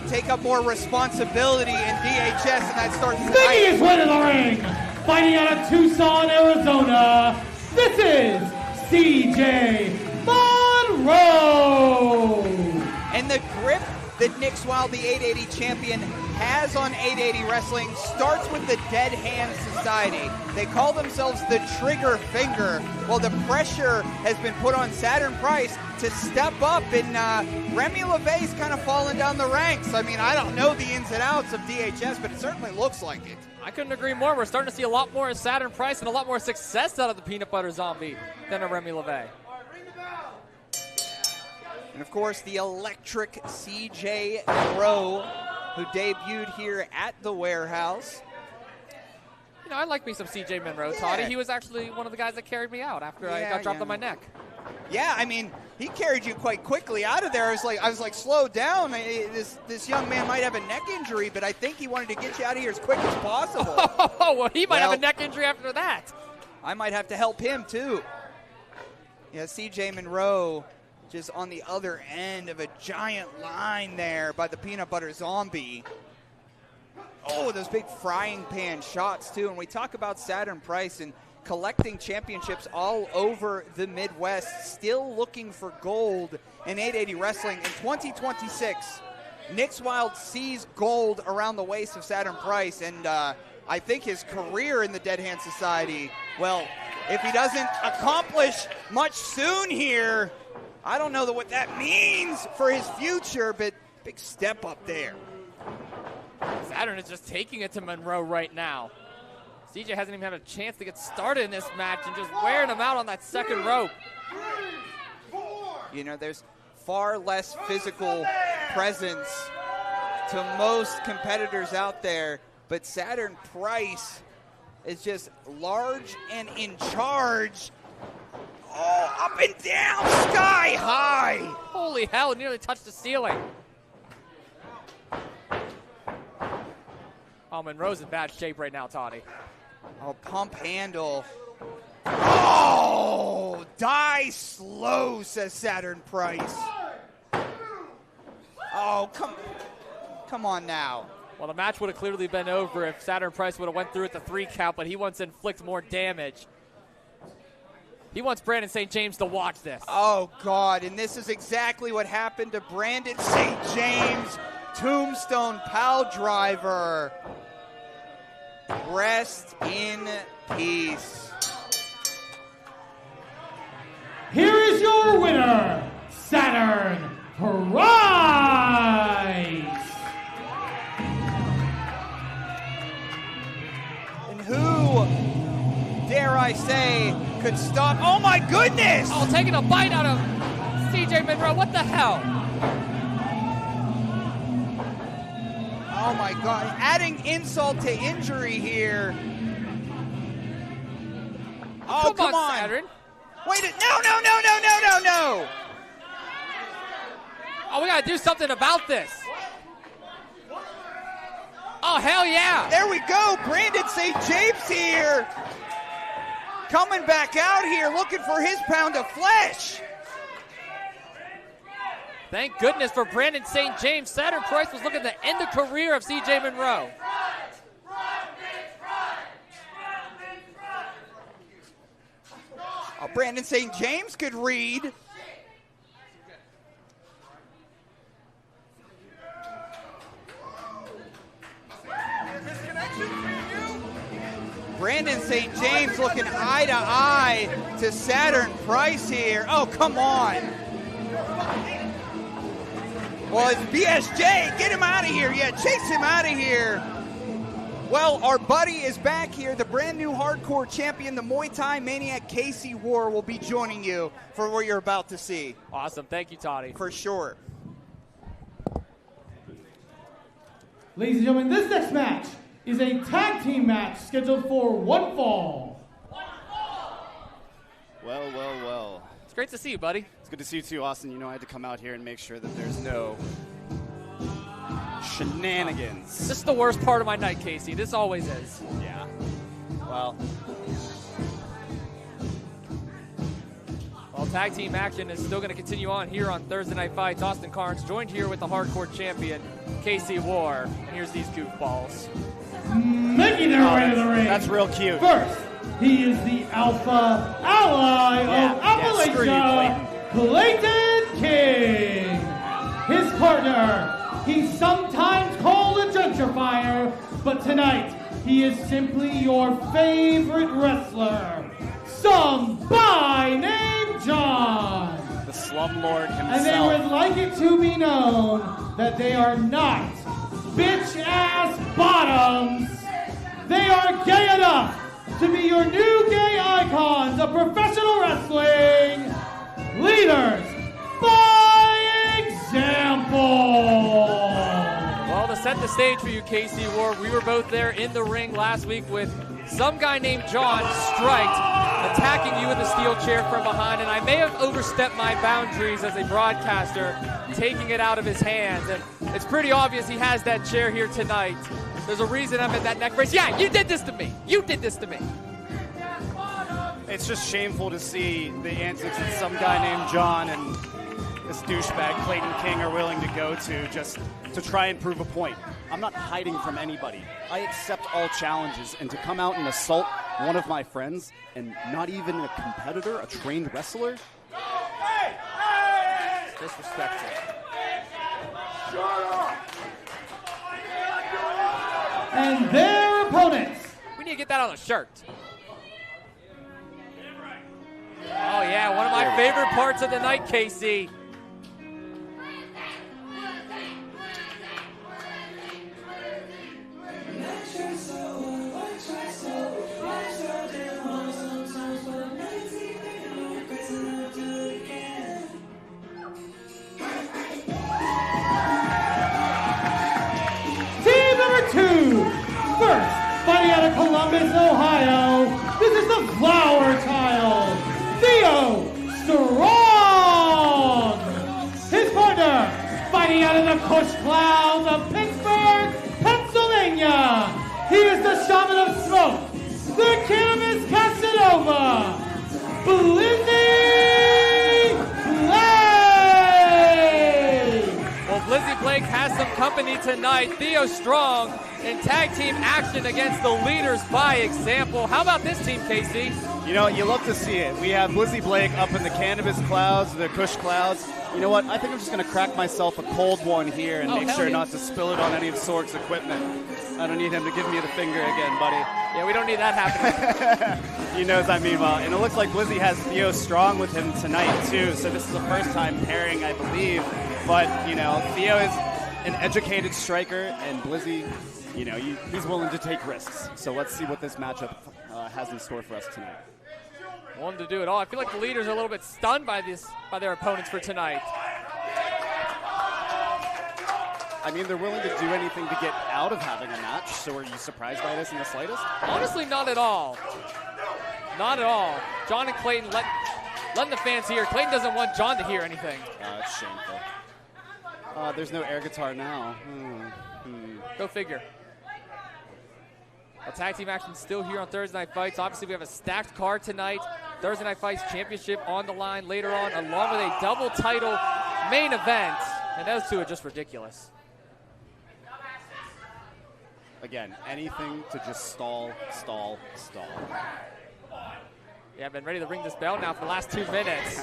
take up more responsibility in DHS, and that starts tonight. Micky is winning the ring, fighting out of Tucson, Arizona. This is CJ Monroe. And the grip that Nick Wilde, the 880 champion, has on 880 Wrestling starts with the Dead Hand Society. They call themselves the Trigger Finger. Well, the pressure has been put on Saturn Price to step up, and Remy LeVay's kind of fallen down the ranks. I mean, I don't know the ins and outs of DHS, but it certainly looks like it. I couldn't agree more. We're starting to see a lot more of Saturn Price and a lot more success out of the Peanut Butter Zombie than a Remy LeVay. And of course, the electric CJ Monroe, who debuted here at the warehouse. You know, I like me some CJ Monroe, Toddy. He was actually one of the guys that carried me out after I got dropped on my neck. Yeah, I mean, he carried you quite quickly out of there. I was like, slow down. This young man might have a neck injury, but I think he wanted to get you out of here as quick as possible. Oh, well, he might have a neck injury after that. I might have to help him, too. Yeah, CJ Monroe just on the other end of a giant line there by the Peanut Butter Zombie. Oh, those big frying pan shots, too. And we talk about Saturn Price and collecting championships all over the Midwest, still looking for gold in 880 Wrestling. In 2026, Nick Wilde sees gold around the waist of Saturn Price, and I think his career in the Dead Hand Society, well, if he doesn't accomplish much soon here, I don't know what that means for his future, but big step up there. Saturn is just taking it to Monroe right now. CJ hasn't even had a chance to get started in this match and just wearing him out on that second rope. You know, there's far less physical presence to most competitors out there, but Saturn Price is just large and in charge. Oh, up and down, sky high. Holy hell, it nearly touched the ceiling. Oh, Monroe's in bad shape right now, Toddy. Oh, pump handle. Oh, die slow, says Saturn Price. Oh, come on now. Well, the match would have clearly been over if Saturn Price would have went through at the 3 count, but he wants to inflict more damage. He wants Brandon St. James to watch this. Oh, God, and this is exactly what happened to Brandon St. James. Tombstone pile driver. Rest in peace. Here is your winner, Saturn Price. And who, dare I say, could stop? Oh, my goodness! Oh, taking a bite out of CJ Monroe. What the hell? Oh, my God. Adding insult to injury here. Oh, come on. Saturn. Wait, no. Oh, we got to do something about this. Oh, hell yeah. There we go. Brandon St. James here. Coming back out here, looking for his pound of flesh. Thank goodness for Brandon St. James. Saturn Price was looking to end the career of CJ Monroe. Oh, Brandon St. James could read. Brandon St. James looking eye to eye to Saturn Price here. Oh, come on. Well, it's BSJ. Get him out of here. Yeah, chase him out of here. Well, our buddy is back here. The brand new hardcore champion, the Muay Thai maniac Casey War, will be joining you for what you're about to see. Awesome. Thank you, Toddy. For sure. Ladies and gentlemen, this next match is a tag team match scheduled for one fall. Well. It's great to see you, buddy. It's good to see you too, Austin. You know, I had to come out here and make sure that there's no shenanigans. This is the worst part of my night, Casey. This always is. Yeah. Well, tag team action is still going to continue on here on Thursday Night Fights. Austin Carnes joined here with the hardcore champion, Casey War. And here's these goofballs. Making their way to the ring. That's real cute. First, he is the alpha ally of Appalachia, Clayton King. His partner, he's sometimes called a gentrifier, but tonight he is simply your favorite wrestler, some guy named John. The slumlord himself. And they would like it to be known that they are not bitch-ass bottoms. They are gay enough to be your new gay icons of professional wrestling, leaders by example. Well, to set the stage for you, Casey War, we were both there in the ring last week with some guy named John striked, attacking you with a steel chair from behind, and I may have overstepped my boundaries as a broadcaster, taking it out of his hands, and it's pretty obvious he has that chair here tonight. There's a reason I'm in that neck brace. Yeah, you did this to me. You did this to me. It's just shameful to see the antics that some guy named John and this douchebag Clayton King are willing to go to just to try and prove a point. I'm not hiding from anybody. I accept all challenges, and to come out and assault one of my friends and not even a competitor, a trained wrestler? It's disrespectful. And their opponents. We need to get that on a shirt. Oh, yeah, one of my favorite parts of the night, Casey. Team number 2, first fighting out of Columbus, Ohio. This is the Flower Child, Theo Kush Cloud of Pittsburgh, Pennsylvania. He is the Shaman of Smoke, the Cannabis Casanova, Blizzy Blake. Well, Blizzy Blake has some company tonight. Theo Strong in tag team action against the leaders by example. How about this team, Casey? You know, you love to see it. We have Blizzy Blake up in the cannabis clouds, the Kush clouds. You know what? I think I'm just going to crack myself a cold one here and make sure not to spill it on any of Sorg's equipment. I don't need him to give me the finger again, buddy. Yeah, we don't need that happening. He knows I mean well. And it looks like Blizzy has Theo Strong with him tonight, too. So this is the first time pairing, I believe. But, you know, Theo is an educated striker, and Blizzy, you know, he's willing to take risks. So let's see what this matchup has in store for us tonight. Willing to do it all. I feel like the leaders are a little bit stunned by their opponents for tonight. I mean, they're willing to do anything to get out of having a match. So are you surprised by this in the slightest? Honestly, not at all. Not at all. John and Clayton letting the fans hear. Clayton doesn't want John to hear anything. It's shameful. There's no air guitar now. Go figure. A tag team action still here on Thursday Night Fights. Obviously, we have a stacked card tonight. Thursday Night Fights Championship on the line later on, along with a double title main event. And those two are just ridiculous. Again, anything to just stall. Yeah, I've been ready to ring this bell now for the last 2 minutes.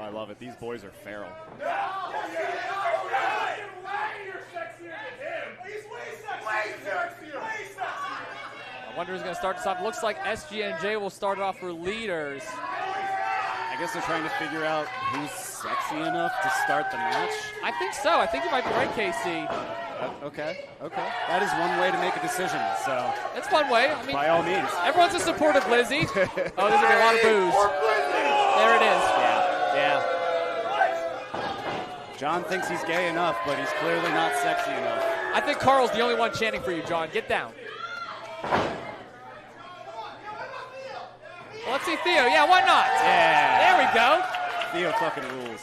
I love it. These boys are feral. I wonder who's going to start this off. Looks like SG&J will start it off for leaders. I guess they're trying to figure out who's sexy enough to start the match. I think so. I think you might be right, KC. Okay. That is one way to make a decision. So it's one way. I mean, by all means. Everyone's a supporter of Blizzy. Oh, there's going to be a lot of boos. There it is. Yeah. John thinks he's gay enough, but he's clearly not sexy enough. I think Carl's the only one chanting for you, John. Get down. Well, let's see Theo. Yeah, why not? Yeah. There we go. Theo fucking rules.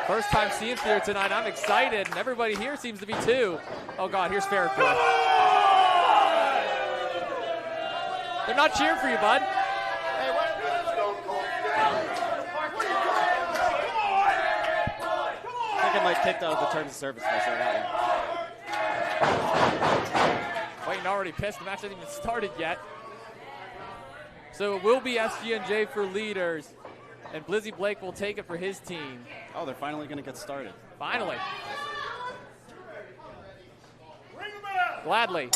First time seeing Theo tonight. I'm excited, and everybody here seems to be too. Oh, God, here's Farrakhan. They're not cheering for you, bud. I think I might kick out of the terms of service if I say that one. Clayton already pissed. The match hasn't even started yet. So it will be SG&J for leaders, and Blizzy Blake will take it for his team. Oh, they're finally going to get started. Finally. Gladly.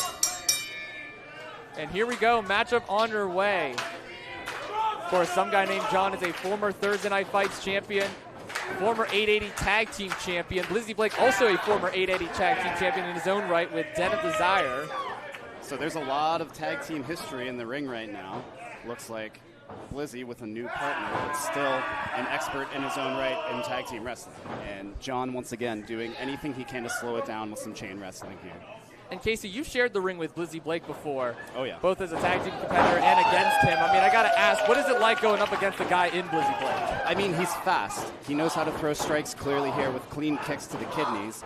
And here we go, matchup underway. Of course, some guy named John is a former Thursday Night Fights champion, former 880 Tag Team champion. Blizzy Blake also a former 880 Tag Team champion in his own right with Den of Desire. So there's a lot of tag team history in the ring right now. Looks like Blizzy with a new partner, but still an expert in his own right in tag team wrestling. And John, once again, doing anything he can to slow it down with some chain wrestling here. And Casey, you've shared the ring with Blizzy Blake before. Oh, yeah. Both as a tag team competitor and against him. I mean, I got to ask, what is it like going up against a guy in Blizzy Blake? I mean, he's fast. He knows how to throw strikes clearly here with clean kicks to the kidneys,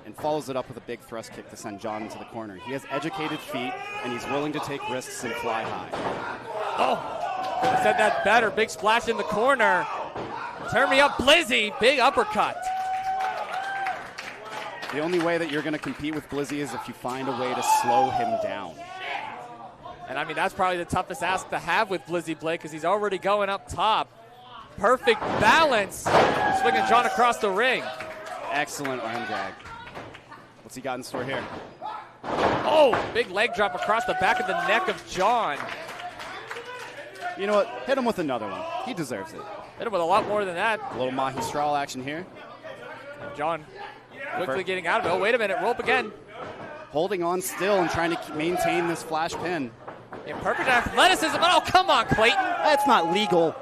and follows it up with a big thrust kick to send John into the corner. He has educated feet, and he's willing to take risks and fly high. Oh, could have said that better. Big splash in the corner. Turn me up, Blizzy. Big uppercut. The only way that you're going to compete with Blizzy is if you find a way to slow him down. And I mean, that's probably the toughest ask to have with Blizzy Blake because he's already going up top. Perfect balance. Swinging John across the ring. Excellent arm drag. What's he got in store here? Oh, big leg drop across the back of the neck of John. You know what? Hit him with another one. He deserves it. Hit him with a lot more than that. A little magistral action here. John quickly getting out of it. Oh, wait a minute. Rope again. Holding on still and trying to maintain this flash pin. In perfect athleticism. Oh, come on, Clayton. That's not legal.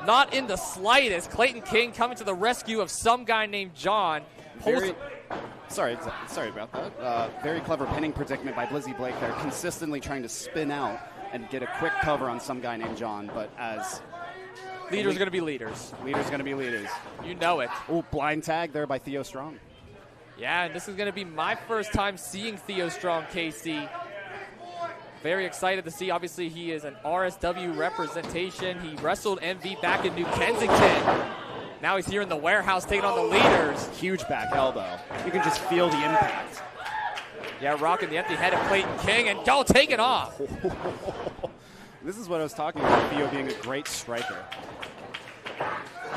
Not in the slightest. Clayton King coming to the rescue of some guy named John. Sorry about that. Very clever pinning predicament by Blizzy Blake there, consistently trying to spin out and get a quick cover on some guy named John. But as Leaders are going to be leaders. Leaders are going to be leaders. You know it. Oh, blind tag there by Theo Strong. Yeah, and this is going to be my first time seeing Theo Strong, KC. Very excited to see. Obviously, he is an RSW representation. He wrestled MV back in New Kensington. Now he's here in the warehouse taking on the leaders. Huge back elbow. You can just feel the impact. Yeah, rocking the empty head of Clayton King, and go take it off. This is what I was talking about, Theo being a great striker.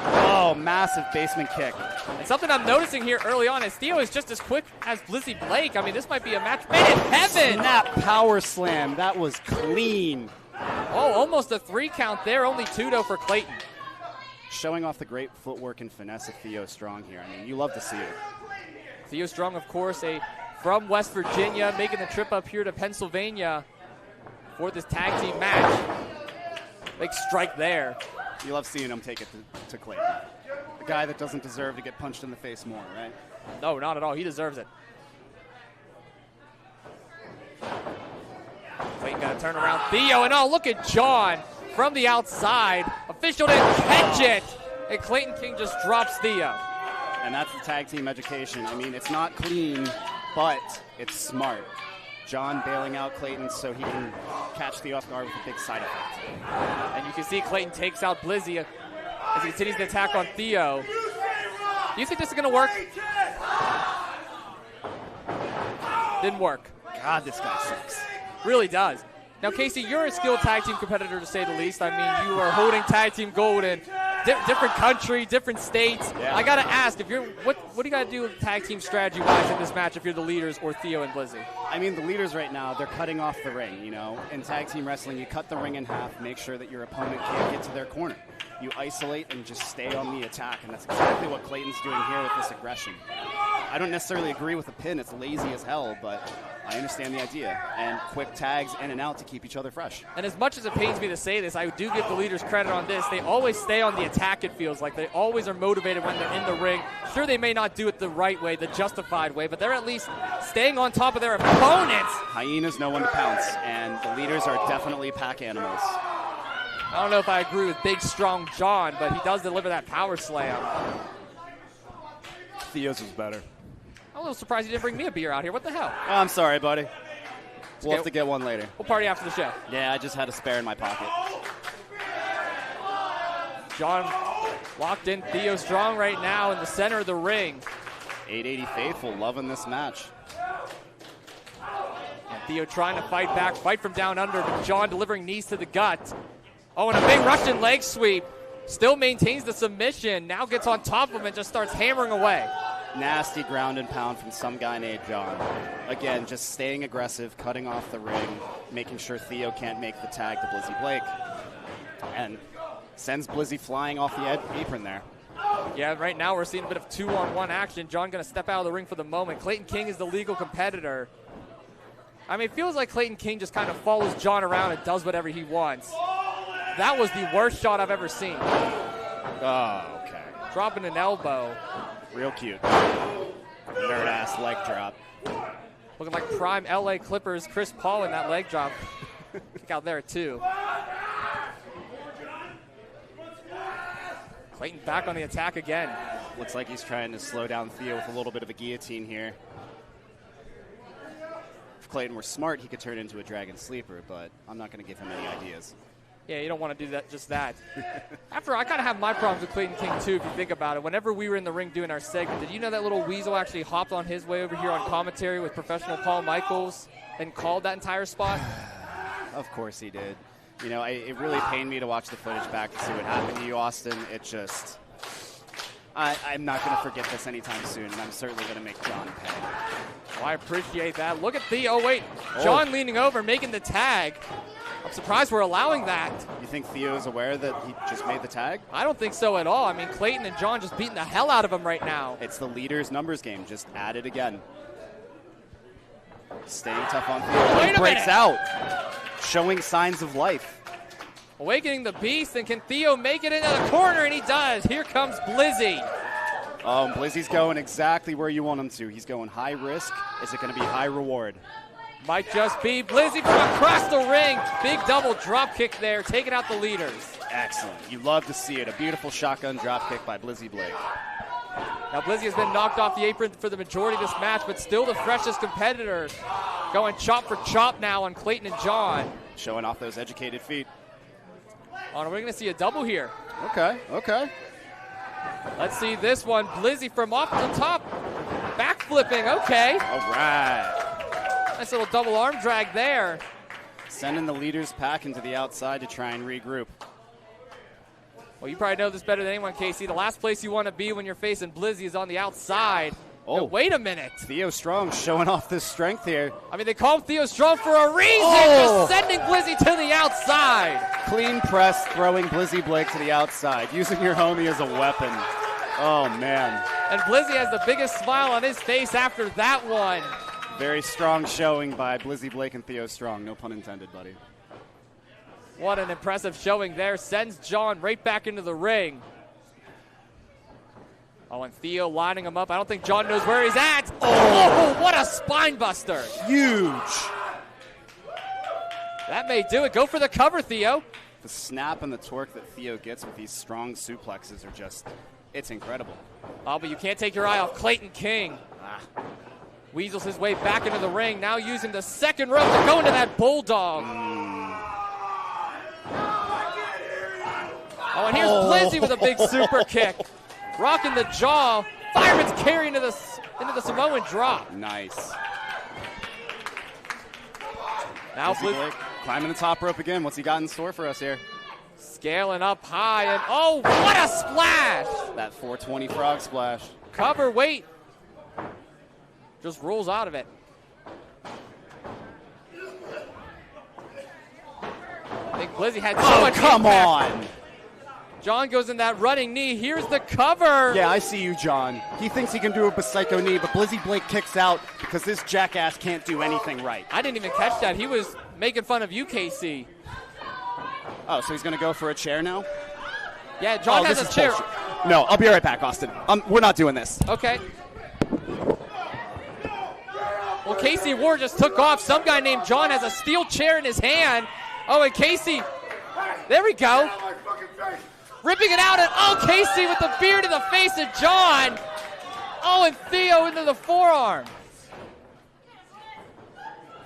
Oh, massive basement kick. And something I'm noticing here early on is Theo is just as quick as Blizzy Blake. I mean, this might be a match made in heaven. Snap power slam. That was clean. Oh, almost a 3 count there. Only 2, though, for Clayton. Showing off the great footwork and finesse of Theo Strong here. I mean, you love to see it. Theo Strong, of course, from West Virginia, making the trip up here to Pennsylvania for this tag team match. Big strike there. You love seeing him take it to Clayton. A guy that doesn't deserve to get punched in the face more, right? No, not at all. He deserves it. Clayton got to turn around Theo, and oh, look at John from the outside. Official didn't catch it, and Clayton King just drops Theo. And that's the tag team education. I mean, it's not clean, but it's smart. John bailing out Clayton so he can catch Theo off guard with a big side effect. And you can see Clayton takes out Blizzy as he continues to attack on Theo. Do you think this is going to work? Didn't work. God, this guy sucks. Really does. Now, Casey, you're a skilled tag team competitor, to say the least. I mean, you are holding tag team gold in different country, different states. Yeah. I got to ask, if you're what do you got to do with tag team strategy-wise in this match if you're the leaders or Theo and Blizzy? I mean, the leaders right now, they're cutting off the ring, you know. In tag team wrestling, you cut the ring in half, make sure that your opponent can't get to their corner. You isolate and just stay on the attack, and that's exactly what Clayton's doing here with this aggression. I don't necessarily agree with the pin. It's lazy as hell, but I understand the idea. And quick tags in and out to keep each other fresh. And as much as it pains me to say this, I do give the leaders credit on this. They always stay on the attack, it feels like. They always are motivated when they're in the ring. Sure, they may not do it the right way, the justified way, but they're at least staying on top of their opponents. Hyenas know when to pounce, and the leaders are definitely pack animals. I don't know if I agree with big, strong John, but he does deliver that power slam. Theo's was better. I'm a little surprised you didn't bring me a beer out here. What the hell? Oh, I'm sorry, buddy. We'll have to get one later. We'll party after the show. Yeah, I just had a spare in my pocket. John locked in Theo Strong right now in the center of the ring. 880 faithful, loving this match. And Theo trying to fight back, fight from down under, but John delivering knees to the gut. Oh, and a big Russian leg sweep. Still maintains the submission. Now gets on top of him and just starts hammering away. Nasty ground and pound from some guy named John. Again, just staying aggressive, cutting off the ring, making sure Theo can't make the tag to Blizzy Blake. And sends Blizzy flying off the apron there. Yeah, right now we're seeing a bit of 2-on-1 action. John going to step out of the ring for the moment. Clayton King is the legal competitor. I mean, it feels like Clayton King just kind of follows John around and does whatever he wants. That was the worst shot I've ever seen. Oh, okay. Dropping an elbow. Real cute. Nerd-ass leg drop. Looking like prime LA Clippers Chris Paul in that leg drop. Kick out there, too. Clayton back on the attack again. Looks like he's trying to slow down Theo with a little bit of a guillotine here. If Clayton were smart, he could turn into a dragon sleeper, but I'm not going to give him any ideas. Yeah, you don't want to do that, just that. After I kind of have my problems with Clayton King, too, if you think about it. Whenever we were in the ring doing our segment, did you know that little weasel actually hopped on his way over here on commentary with professional Paul Michaels and called that entire spot? Of course he did. You know, it really pained me to watch the footage back to see what happened to you, Austin. It just... I'm not going to forget this anytime soon, and I'm certainly going to make John pay. Well, I appreciate that. Look at Theo. Oh, wait. John leaning over, making the tag. I'm surprised we're allowing that. You think Theo is aware that he just made the tag? I don't think so at all. I mean, Clayton and John just beating the hell out of him right now. It's the leader's numbers game. Just add it again. Staying tough on Theo. He breaks out, showing signs of life. Awakening the beast, and can Theo make it into the corner? And he does. Here comes Blizzy. Blizzy's going exactly where you want him to. He's going high risk. Is it going to be high reward? Might just be Blizzy from across the ring. Big double drop kick there, taking out the leaders. Excellent. You love to see it. A beautiful shotgun dropkick by Blizzy Blake. Now Blizzy has been knocked off the apron for the majority of this match, but still the freshest competitor. Going chop for chop now on Clayton and John. Showing off those educated feet. Oh, we're going to see a double here. Okay. Let's see this one. Blizzy from off the top. Back flipping. Okay. All right. Nice little double arm drag there. Sending the leaders pack into the outside to try and regroup. Well, you probably know this better than anyone, Casey. The last place you want to be when you're facing Blizzy is on the outside. Oh, now, wait a minute. Theo Strong showing off this strength here. I mean, they call him Theo Strong for a reason. Just sending Blizzy to the outside. Clean press, throwing Blizzy Blake to the outside, using your homie as a weapon. Oh, man. And Blizzy has the biggest smile on his face after that one. Very strong showing by Blizzy Blake and Theo Strong. No pun intended, buddy. What an impressive showing there. Sends John right back into the ring. Oh, and Theo lining him up. I don't think John knows where he's at. Oh, what a spine buster. Huge. That may do it. Go for the cover, Theo. The snap and the torque that Theo gets with these strong suplexes are just, it's incredible. Oh, but you can't take your eye off Clayton King. Weasels his way back into the ring. Now using the second rope to go into that bulldog. Oh, and here's Blizzy with a big super kick. Rocking the jaw. Fireman's carry into the Samoan drop. Nice. Now Blake climbing the top rope again. What's he got in store for us here? Scaling up high, and oh, what a splash! That 420 frog splash. Cover, wait. Just rolls out of it. I think Blizzy had so much come impact. on! John goes in that running knee. Here's the cover. Yeah, I see you, John. He thinks he can do a psycho knee, but Blizzy Blake kicks out because this jackass can't do anything right. I didn't even catch that. He was making fun of you, KC. Oh, so he's going to go for a chair now? Yeah, John has a chair. Bullshit. No, I'll be right back, Austin. We're not doing this. Okay. Well, Casey Ward just took off. Some guy named John has a steel chair in his hand. Oh, and Casey, there we go. Ripping it out, and oh, Casey with the beer to the face of John. Oh, and Theo into the forearm.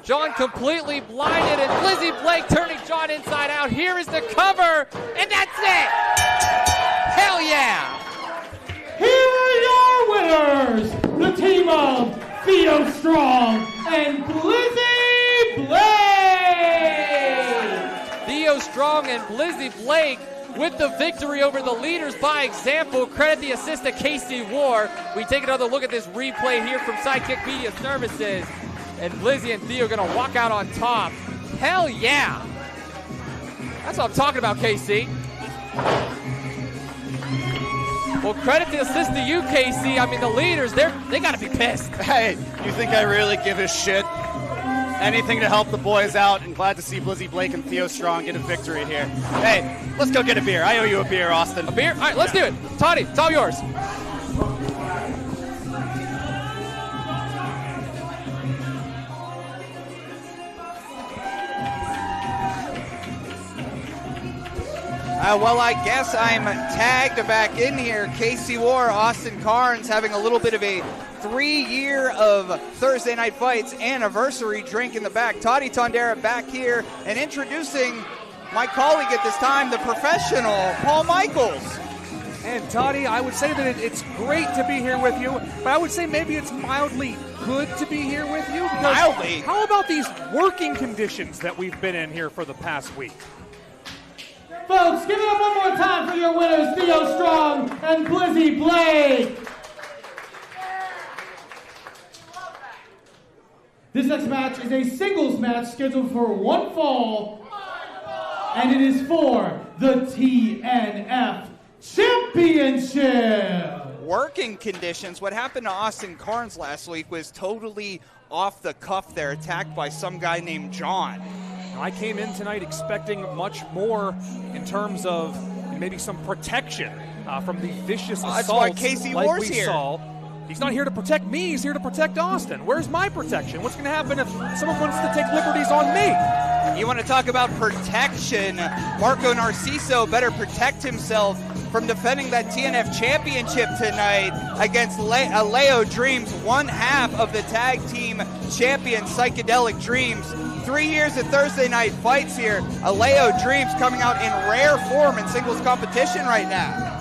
John completely blinded, and Blizzy Blake turning John inside out. Here is the cover, and that's it. Hell yeah. Here are your winners, the team of Theo Strong and Blizzy Blake. Theo Strong and Blizzy Blake with the victory over the leaders by example. Credit the assist to Casey Ward. We take another look at this replay here from Sidekick Media Services. And Blizzy and Theo are going to walk out on top. Hell yeah. That's what I'm talking about, KC. Well, credit the assist to you, KC. I mean, the leaders, they got to be pissed. Hey, you think I really give a shit? Anything to help the boys out, and glad to see Blizzy Blake and Theo Strong get a victory here. Hey, let's go get a beer. I owe you a beer, Austin. A beer? All right, let's do it. Toddy, it's all yours. Well, I guess I'm tagged back in here. Casey War, Austin Carnes having a little bit of a 3-year of Thursday Night Fights anniversary drink in the back. Toddy Tondera back here and introducing my colleague at this time, the professional, Paul Michaels. And Toddy, I would say that it's great to be here with you, but I would say maybe it's mildly good to be here with you. Mildly? How about these working conditions that we've been in here for the past week? Folks, give it up one more time for your winners, Theo Strong and Blizzy Blake. This next match is a singles match scheduled for one fall, and it is for the TNF Championship. Working conditions. What happened to Austin Carnes last week was totally off the cuff there, attacked by some guy named John. I came in tonight expecting much more in terms of maybe some protection from the vicious assaults that's why Casey like War's we here. saw. He's not here to protect me, he's here to protect Austin. Where's my protection? What's going to happen if someone wants to take liberties on me? You want to talk about protection? Marco Narciso better protect himself from defending that TNF championship tonight against Alao Dreams, one half of the tag team champion Psychedelic Dreams. 3 years of Thursday night fights here. Alao Dreams coming out in rare form in singles competition right now.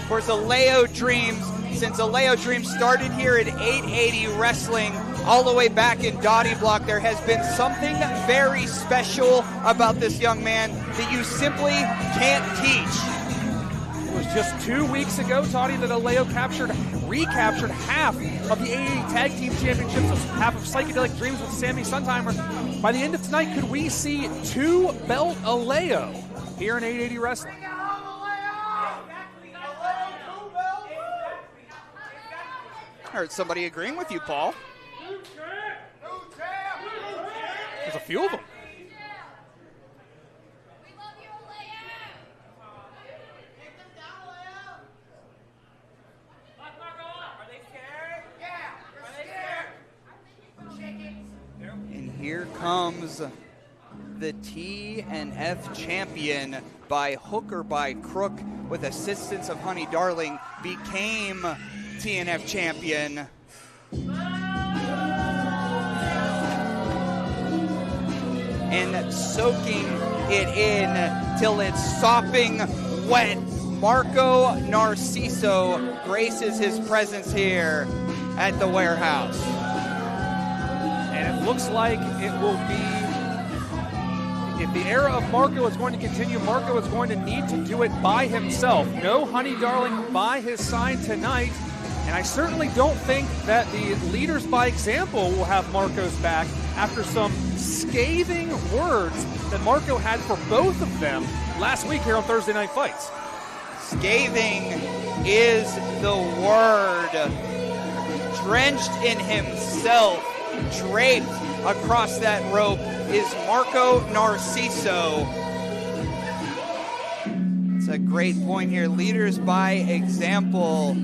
Of course, Alao Dreams, since Alao Dreams started here at 880 Wrestling, all the way back in Dottie Block, there has been something very special about this young man that you simply can't teach. It was just 2 weeks ago, Toddy, that Alao recaptured half of the 880 Tag Team Championships, half of Psychedelic Dreams with Sammy Suntimer. By the end of tonight, could we see 2-belt Alao here in 880 Wrestling? I heard somebody agreeing with you, Paul. There's a few of them. And here comes the TNF champion, by hook or by crook, with assistance of Honey Darling, became TNF champion. And soaking it in till it's sopping wet, Marco Narciso graces his presence here at the warehouse. And it looks like it will be, if the era of Marco is going to continue, Marco is going to need to do it by himself. No Honey Darling by his side tonight. And I certainly don't think that the leaders by example will have Marco's back after some scathing words that Marco had for both of them last week here on Thursday Night Fights. Scathing is the word. Drenched in himself, draped across that rope, is Marco Narciso. It's a great point here. Leaders by example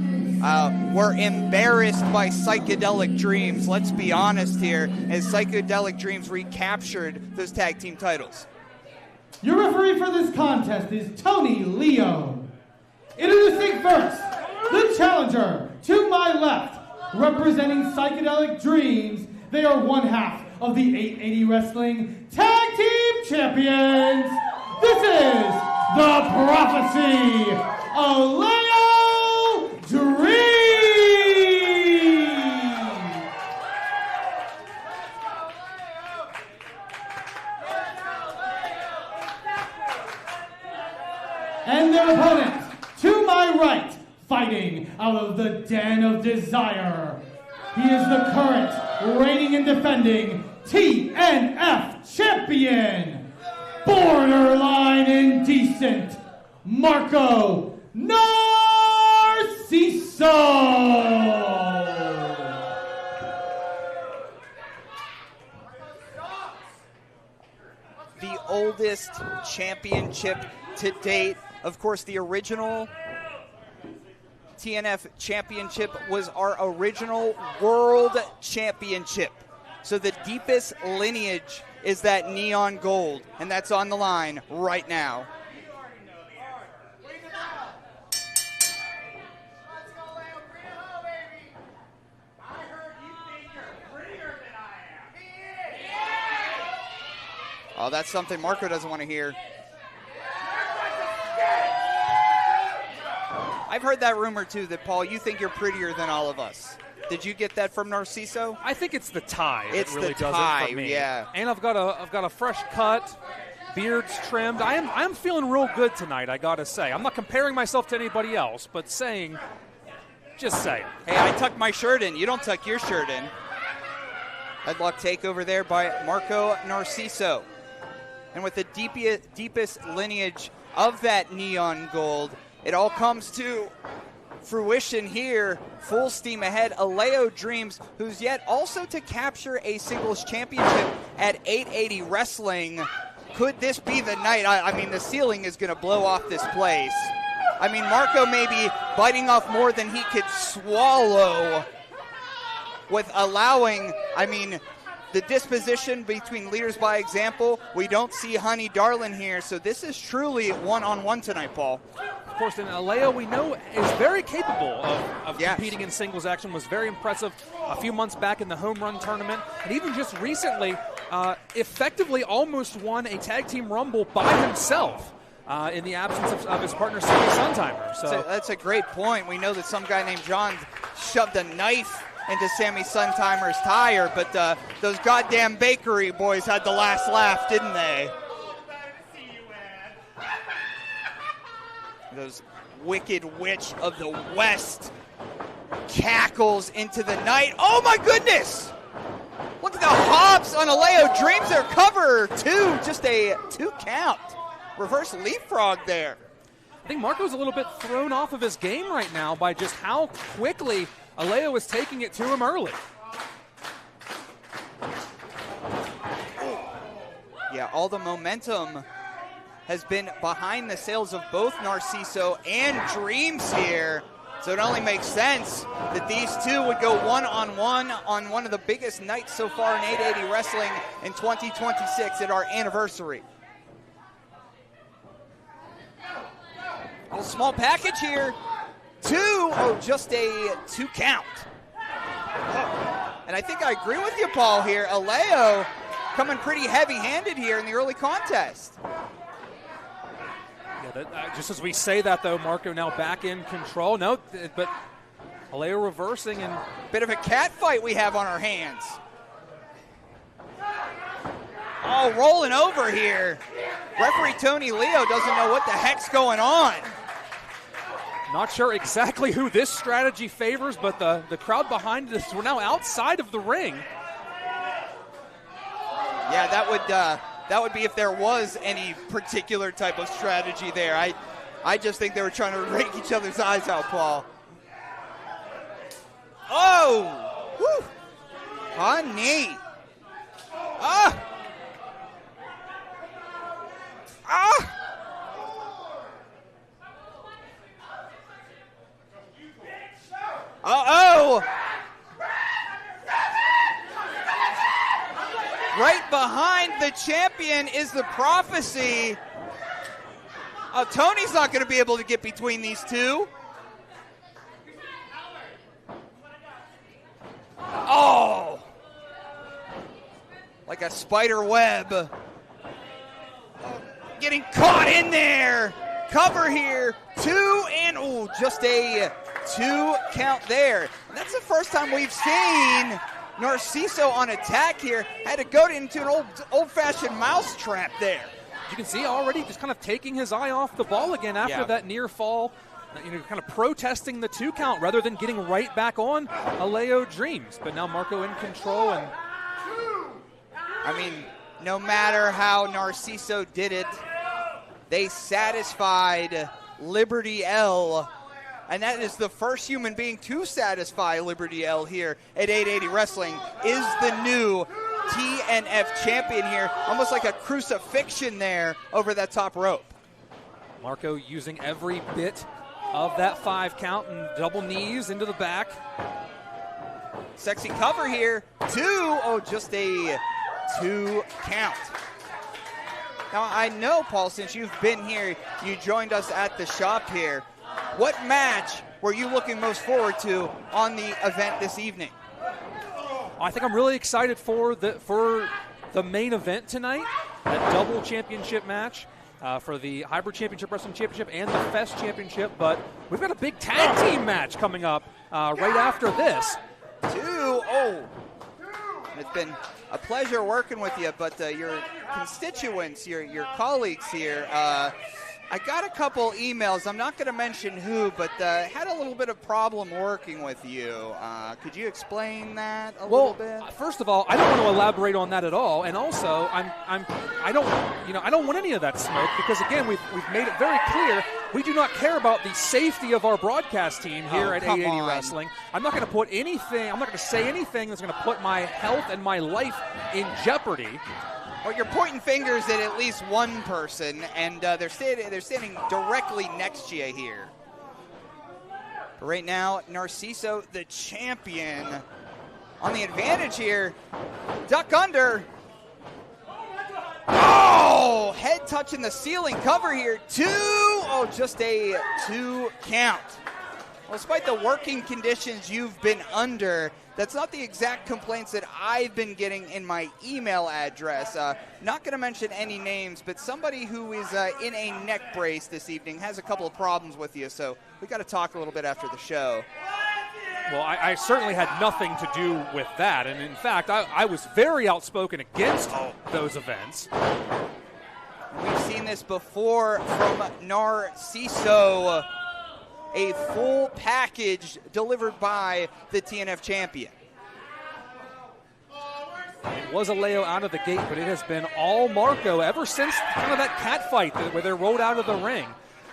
were embarrassed by Psychedelic Dreams. Let's be honest here, as Psychedelic Dreams recaptured those tag team titles. Your referee for this contest is Tony Leo. Introducing first, the challenger to my left, representing Psychedelic Dreams. They are one half of the 880 Wrestling Tag Team Champions. This is the Prophecy, Alao Dreams. And their opponent, to my right, fighting out of the Den of Desire. He is the current reigning and defending TNF champion, borderline indecent, Marco Narciso. The oldest championship to date. Of course, the original TNF championship was our original world championship. So the deepest lineage is that neon gold, and that's on the line right now. Oh, that's something Marco doesn't want to hear. I've heard that rumor too, that Paul, you think you're prettier than all of us. Did you get that from Narciso? I think it's the tie. It's that really the does tie, it for me. yeah. And I've got a fresh cut, beard's trimmed. I'm feeling real good tonight, I gotta say. I'm not comparing myself to anybody else, but just saying. Hey, I tucked my shirt in. You don't tuck your shirt in. Headlock takeover there by Marco Narciso. And with the deepest lineage of that neon gold, it all comes to fruition here, full steam ahead. Alao Dreams, who's yet also to capture a singles championship at 880 Wrestling. Could this be the night? I mean, the ceiling is going to blow off this place. I mean, Marco may be biting off more than he could swallow with allowing, the disposition between leaders by example. We don't see Honey Darlin here, so this is truly one-on-one tonight, Paul. Of course, and Alao, we know, is very capable of Yes. competing in singles action, was very impressive a few months back in the home run tournament, and even just recently effectively almost won a tag team rumble by himself in the absence of his partner, Sammy Suntimer. So That's a great point. We know that some guy named John shoved a knife into Sammy Suntimer's tire, but those goddamn bakery boys had the last laugh, didn't they? Those wicked witch of the West cackles into the night. Oh my goodness! Look at the hops on Alao. Dreams their cover. Just a 2 count. Reverse leapfrog there. I think Marco's a little bit thrown off of his game right now by just how quickly Alao is taking it to him early. Yeah, all the momentum has been behind the sails of both Narciso and Dreams here. So it only makes sense that these two would go one-on-one on one of the biggest nights so far in 880 Wrestling in 2026 at our anniversary. A small package here. 2, just a 2 count. And I think I agree with you, Paul, here. Alao coming pretty heavy-handed here in the early contest. Yeah, just as we say that, though, Marco now back in control. No, but Alao reversing and bit of a cat fight we have on our hands. Oh, rolling over here. Referee Tony Leo doesn't know what the heck's going on. not sure exactly who this strategy favors, but the crowd behind this, we're now outside of the ring. Yeah, that would be if there was any particular type of strategy there. I just think they were trying to rake each other's eyes out, Paul. Oh! Whew! Honey! Ah! Ah! Uh-oh! Right behind the champion is the prophecy. Tony's not going to be able to get between these two. Oh! Like a spider web. Getting caught in there. Cover here. Two and, oh, just a 2 count there. And that's the first time we've seen Narciso on attack here. Had to go into an old-fashioned mouse trap there. You can see already just kind of taking his eye off the ball again after that near fall. Kind of protesting the 2 count rather than getting right back on Alao Dreams. But now Marco in control. And I mean, no matter how Narciso did it, they satisfied Liberty L. And that is the first human being to satisfy Liberty L here at 880 Wrestling, is the new TNF champion here. Almost like a crucifixion there over that top rope. Marco using every bit of that 5 count and double knees into the back. Sexy cover here. 2. Oh, just a 2 count. Now, I know, Paul, since you've been here, you joined us at the shop here. What match were you looking most forward to on the event this evening? I think I'm really excited for the main event tonight, that double championship match for the Hybrid Championship Wrestling Championship and the Fest Championship. But we've got a big tag team match coming up right after this. 2. Oh, it's been a pleasure working with you, but your constituents, your colleagues here, I got a couple emails. I'm not going to mention who, but had a little bit of problem working with you. Could you explain that a little bit? First of all, I don't want to elaborate on that at all, and also I don't want any of that smoke because again we've made it very clear we do not care about the safety of our broadcast team here at 880 Wrestling. I'm not going to put anything. I'm not going to say anything that's going to put my health and my life in jeopardy. Well, you're pointing fingers at least one person, and they're standing directly next to you here. But right now, Narciso, the champion, on the advantage here. Duck under. Oh, head touching the ceiling cover here. 2. Oh, just a 2 count. Well, despite the working conditions you've been under, that's not the exact complaints that I've been getting in my email address. Not going to mention any names, but somebody who is in a neck brace this evening has a couple of problems with you, so we got to talk a little bit after the show. Well, I certainly had nothing to do with that, and in fact, I was very outspoken against those events. We've seen this before from Narciso. A full package delivered by the TNF champion. It was Alao out of the gate, but it has been all Marco ever since kind of that cat fight where they rolled out of the ring.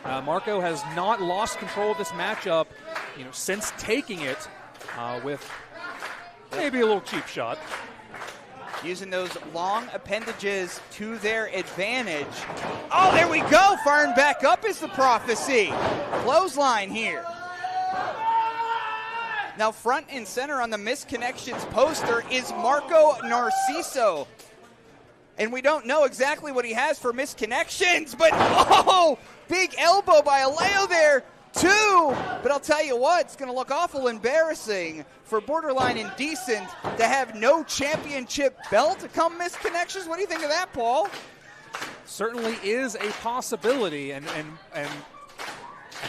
Marco has not lost control of this matchup, since taking it with maybe a little cheap shot. Using those long appendages to their advantage. Oh, there we go. Firing back up is the prophecy. Clothesline here. Now front and center on the Misconnections poster is Marco Narciso. And we don't know exactly what he has for Misconnections, but big elbow by Alao there. 2, but I'll tell you what, it's going to look awful embarrassing for borderline indecent to have no championship belt to come Misconnections. What do you think of that, Paul? Certainly is a possibility, and I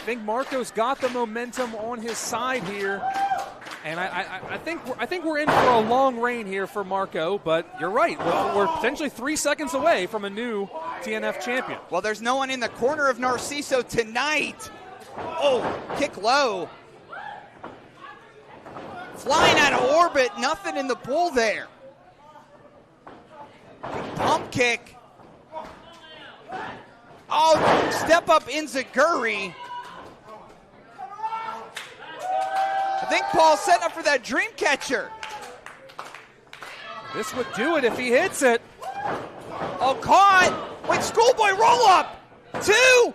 think Marco's got the momentum on his side here, and I think we're in for a long reign here for Marco. But you're right, we're potentially 3 seconds away from a new TNF champion. Well, there's no one in the corner of Narciso tonight. Oh, kick low. Flying out of orbit, nothing in the pool there. Big pump kick. Oh, step up Inzaguri. I think Paul's setting up for that dream catcher. This would do it if he hits it. Oh, caught. Wait, schoolboy roll up. 2.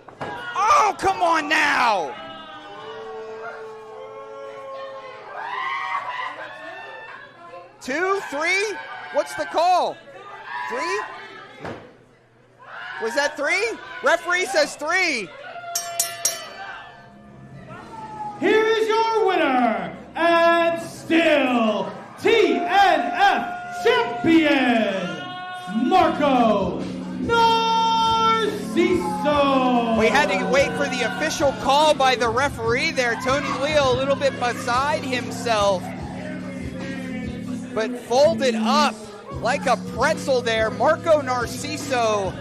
Oh, come on now. Two, 3? What's the call? 3? Was that 3? Referee says 3. Here is your winner, and still TNF champion, Marco Narciso. We had to wait for the official call by the referee there. Tony Leo a little bit beside himself, but folded up like a pretzel there. Marco Narciso,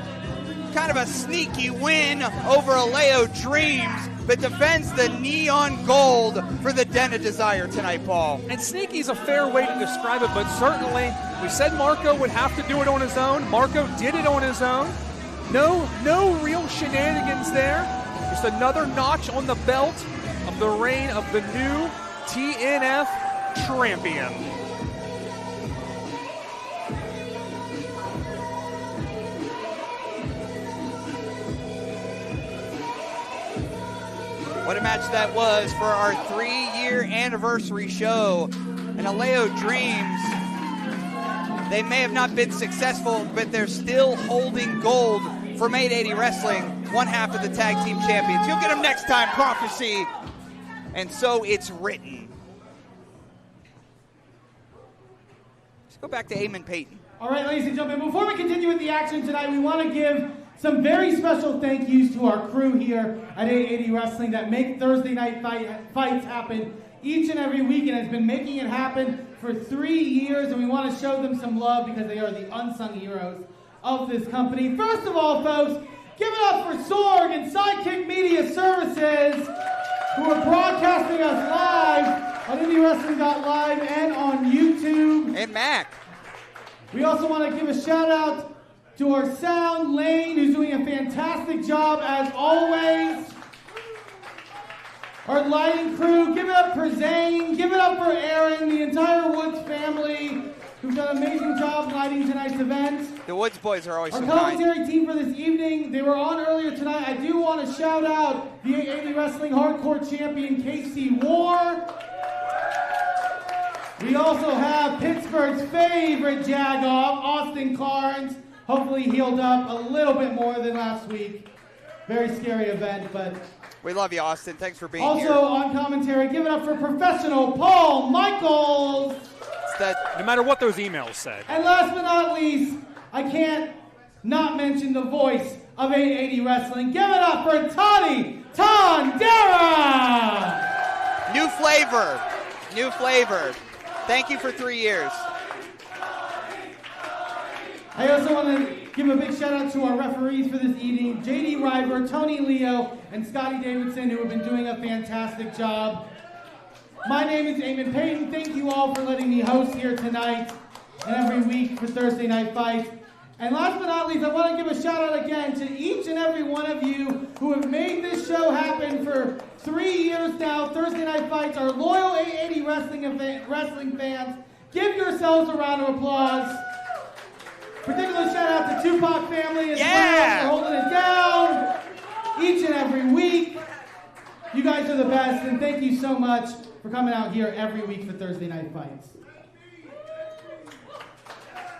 kind of a sneaky win over Alao Dreams, but defends the neon gold for the Den of Desire tonight, Paul. And sneaky is a fair way to describe it, but certainly we said Marco would have to do it on his own. Marco did it on his own. No real shenanigans there. Just another notch on the belt of the reign of the new TNF champion. What a match that was for our 3-year anniversary show. And Alao Dreams, they may have not been successful, but they're still holding gold from 880 Wrestling, one half of the tag team champions. You'll get them next time, prophecy. And so it's written. Let's go back to Eamon Payton. All right, ladies and gentlemen, before we continue with the action tonight, we want to give some very special thank yous to our crew here at 880 Wrestling that make Thursday night fights happen each and every week, and has been making it happen for 3 years, and we want to show them some love because they are the unsung heroes of this company. First of all, folks, give it up for Sorg and Sidekick Media Services, who are broadcasting us live on IndyWrestling.live and on YouTube. And Mac. We also want to give a shout out to our sound, Lane, who's doing a fantastic job as always. Our lighting crew, give it up for Zane, give it up for Aaron, the entire Woods family, who've done an amazing job lighting tonight's event. The Woods boys are always our so commentary kind. team for this evening, they were on earlier tonight. I do want to shout out the 880 Wrestling Hardcore Champion, KC War. We also have Pittsburgh's favorite jagoff, Austin Carnes. Hopefully healed up a little bit more than last week. Very scary event, but... We love you, Austin. Thanks for being also here. Also on commentary, give it up for professional Paul Michaels. No matter what those emails said. And last but not least, I can't not mention the voice of 880 Wrestling. Give it up for Toddy Tondera! New flavor. New flavor. Thank you for 3 years. I also want to give a big shout out to our referees for this evening, JD River, Tony Leo, and Scotty Davidson, who have been doing a fantastic job. My name is Eamon Payton. Thank you all for letting me host here tonight and every week for Thursday Night Fights. And last but not least, I want to give a shout out again to each and every one of you who have made this show happen for 3 years now. Thursday Night Fights, our loyal 880 wrestling fans. Give yourselves a round of applause. Particular shout out to Tupac family as well for holding it down each and every week. You guys are the best, and thank you so much for coming out here every week for Thursday Night Fights.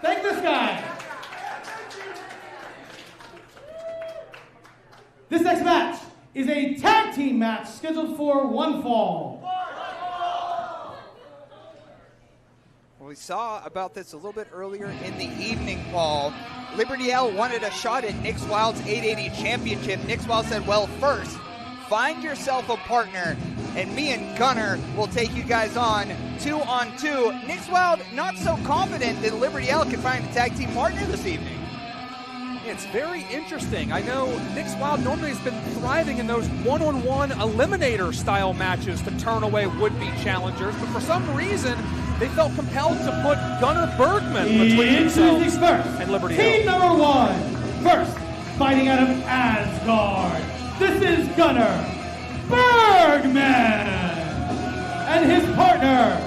Thank this guy. This next match is a tag team match scheduled for one fall. We saw about this a little bit earlier in the evening, Paul. Liberty L wanted a shot at Nick's Wilde's 880 championship. Nick's Wilde said, well, first, find yourself a partner, and me and Gunnar will take you guys on 2-on-2. Nick's Wilde not so confident that Liberty L can find a tag team partner this evening. It's very interesting. I know Nick's Wilde normally has been thriving in those one-on-one eliminator style matches to turn away would-be challengers, but for some reason, they felt compelled to put Gunnar Bergman between themselves and Liberty Hill. Team number one, first, fighting out of Asgard. This is Gunnar Bergman and his partner.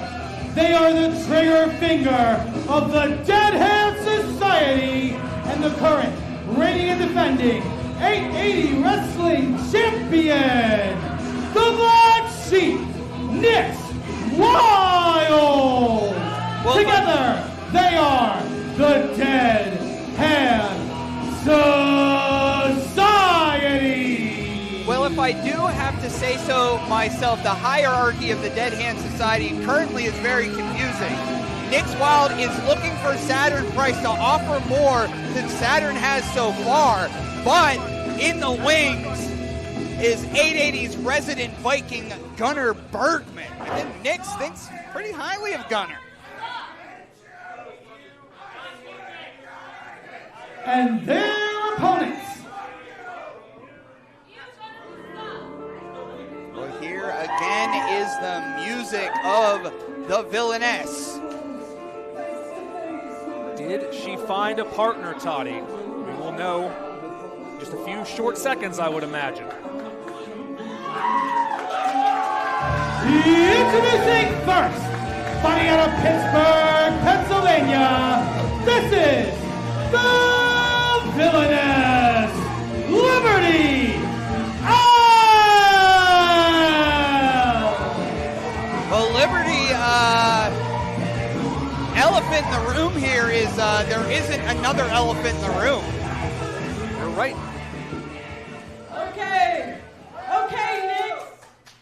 They are the trigger finger of the Dead Hand Society and the current reigning and defending 880 Wrestling Champion, the Black Sheep, Nick Wilde! Well, together, they are the Dead Hand Society! Well, if I do have to say so myself, the hierarchy of the Dead Hand Society currently is very confusing. Nick Wilde is looking for Saturn Price to offer more than Saturn has so far, but in the wings is 880's resident Viking Gunnar Bergman. And then Nick thinks pretty highly of Gunnar. And their opponents. Well, here again is the music of the villainess. Did she find a partner, Toddy? We will know just a few short seconds, I would imagine. Introducing first, fighting out of Pittsburgh, Pennsylvania, this is the villainess, Liberty L! Well, Liberty, elephant in the room here is there isn't another elephant in the room. You're right. Okay, Nick.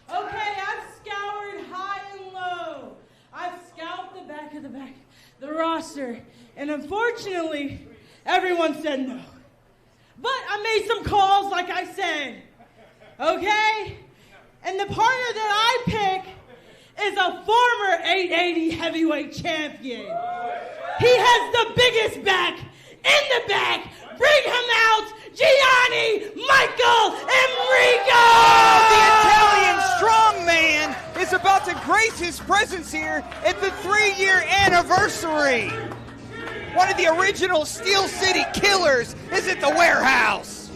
Okay, I've scoured high and low. I've scoured the back of the roster. And unfortunately, everyone said no. But I made some calls, like I said. Okay? And the partner that I pick is a former 880 heavyweight champion. He has the biggest back in the back. Bring him out, Giani, Michael, Enrio! The Italian strongman is about to grace his presence here at the 3-year anniversary. One of the original Steel City Killers is at the warehouse.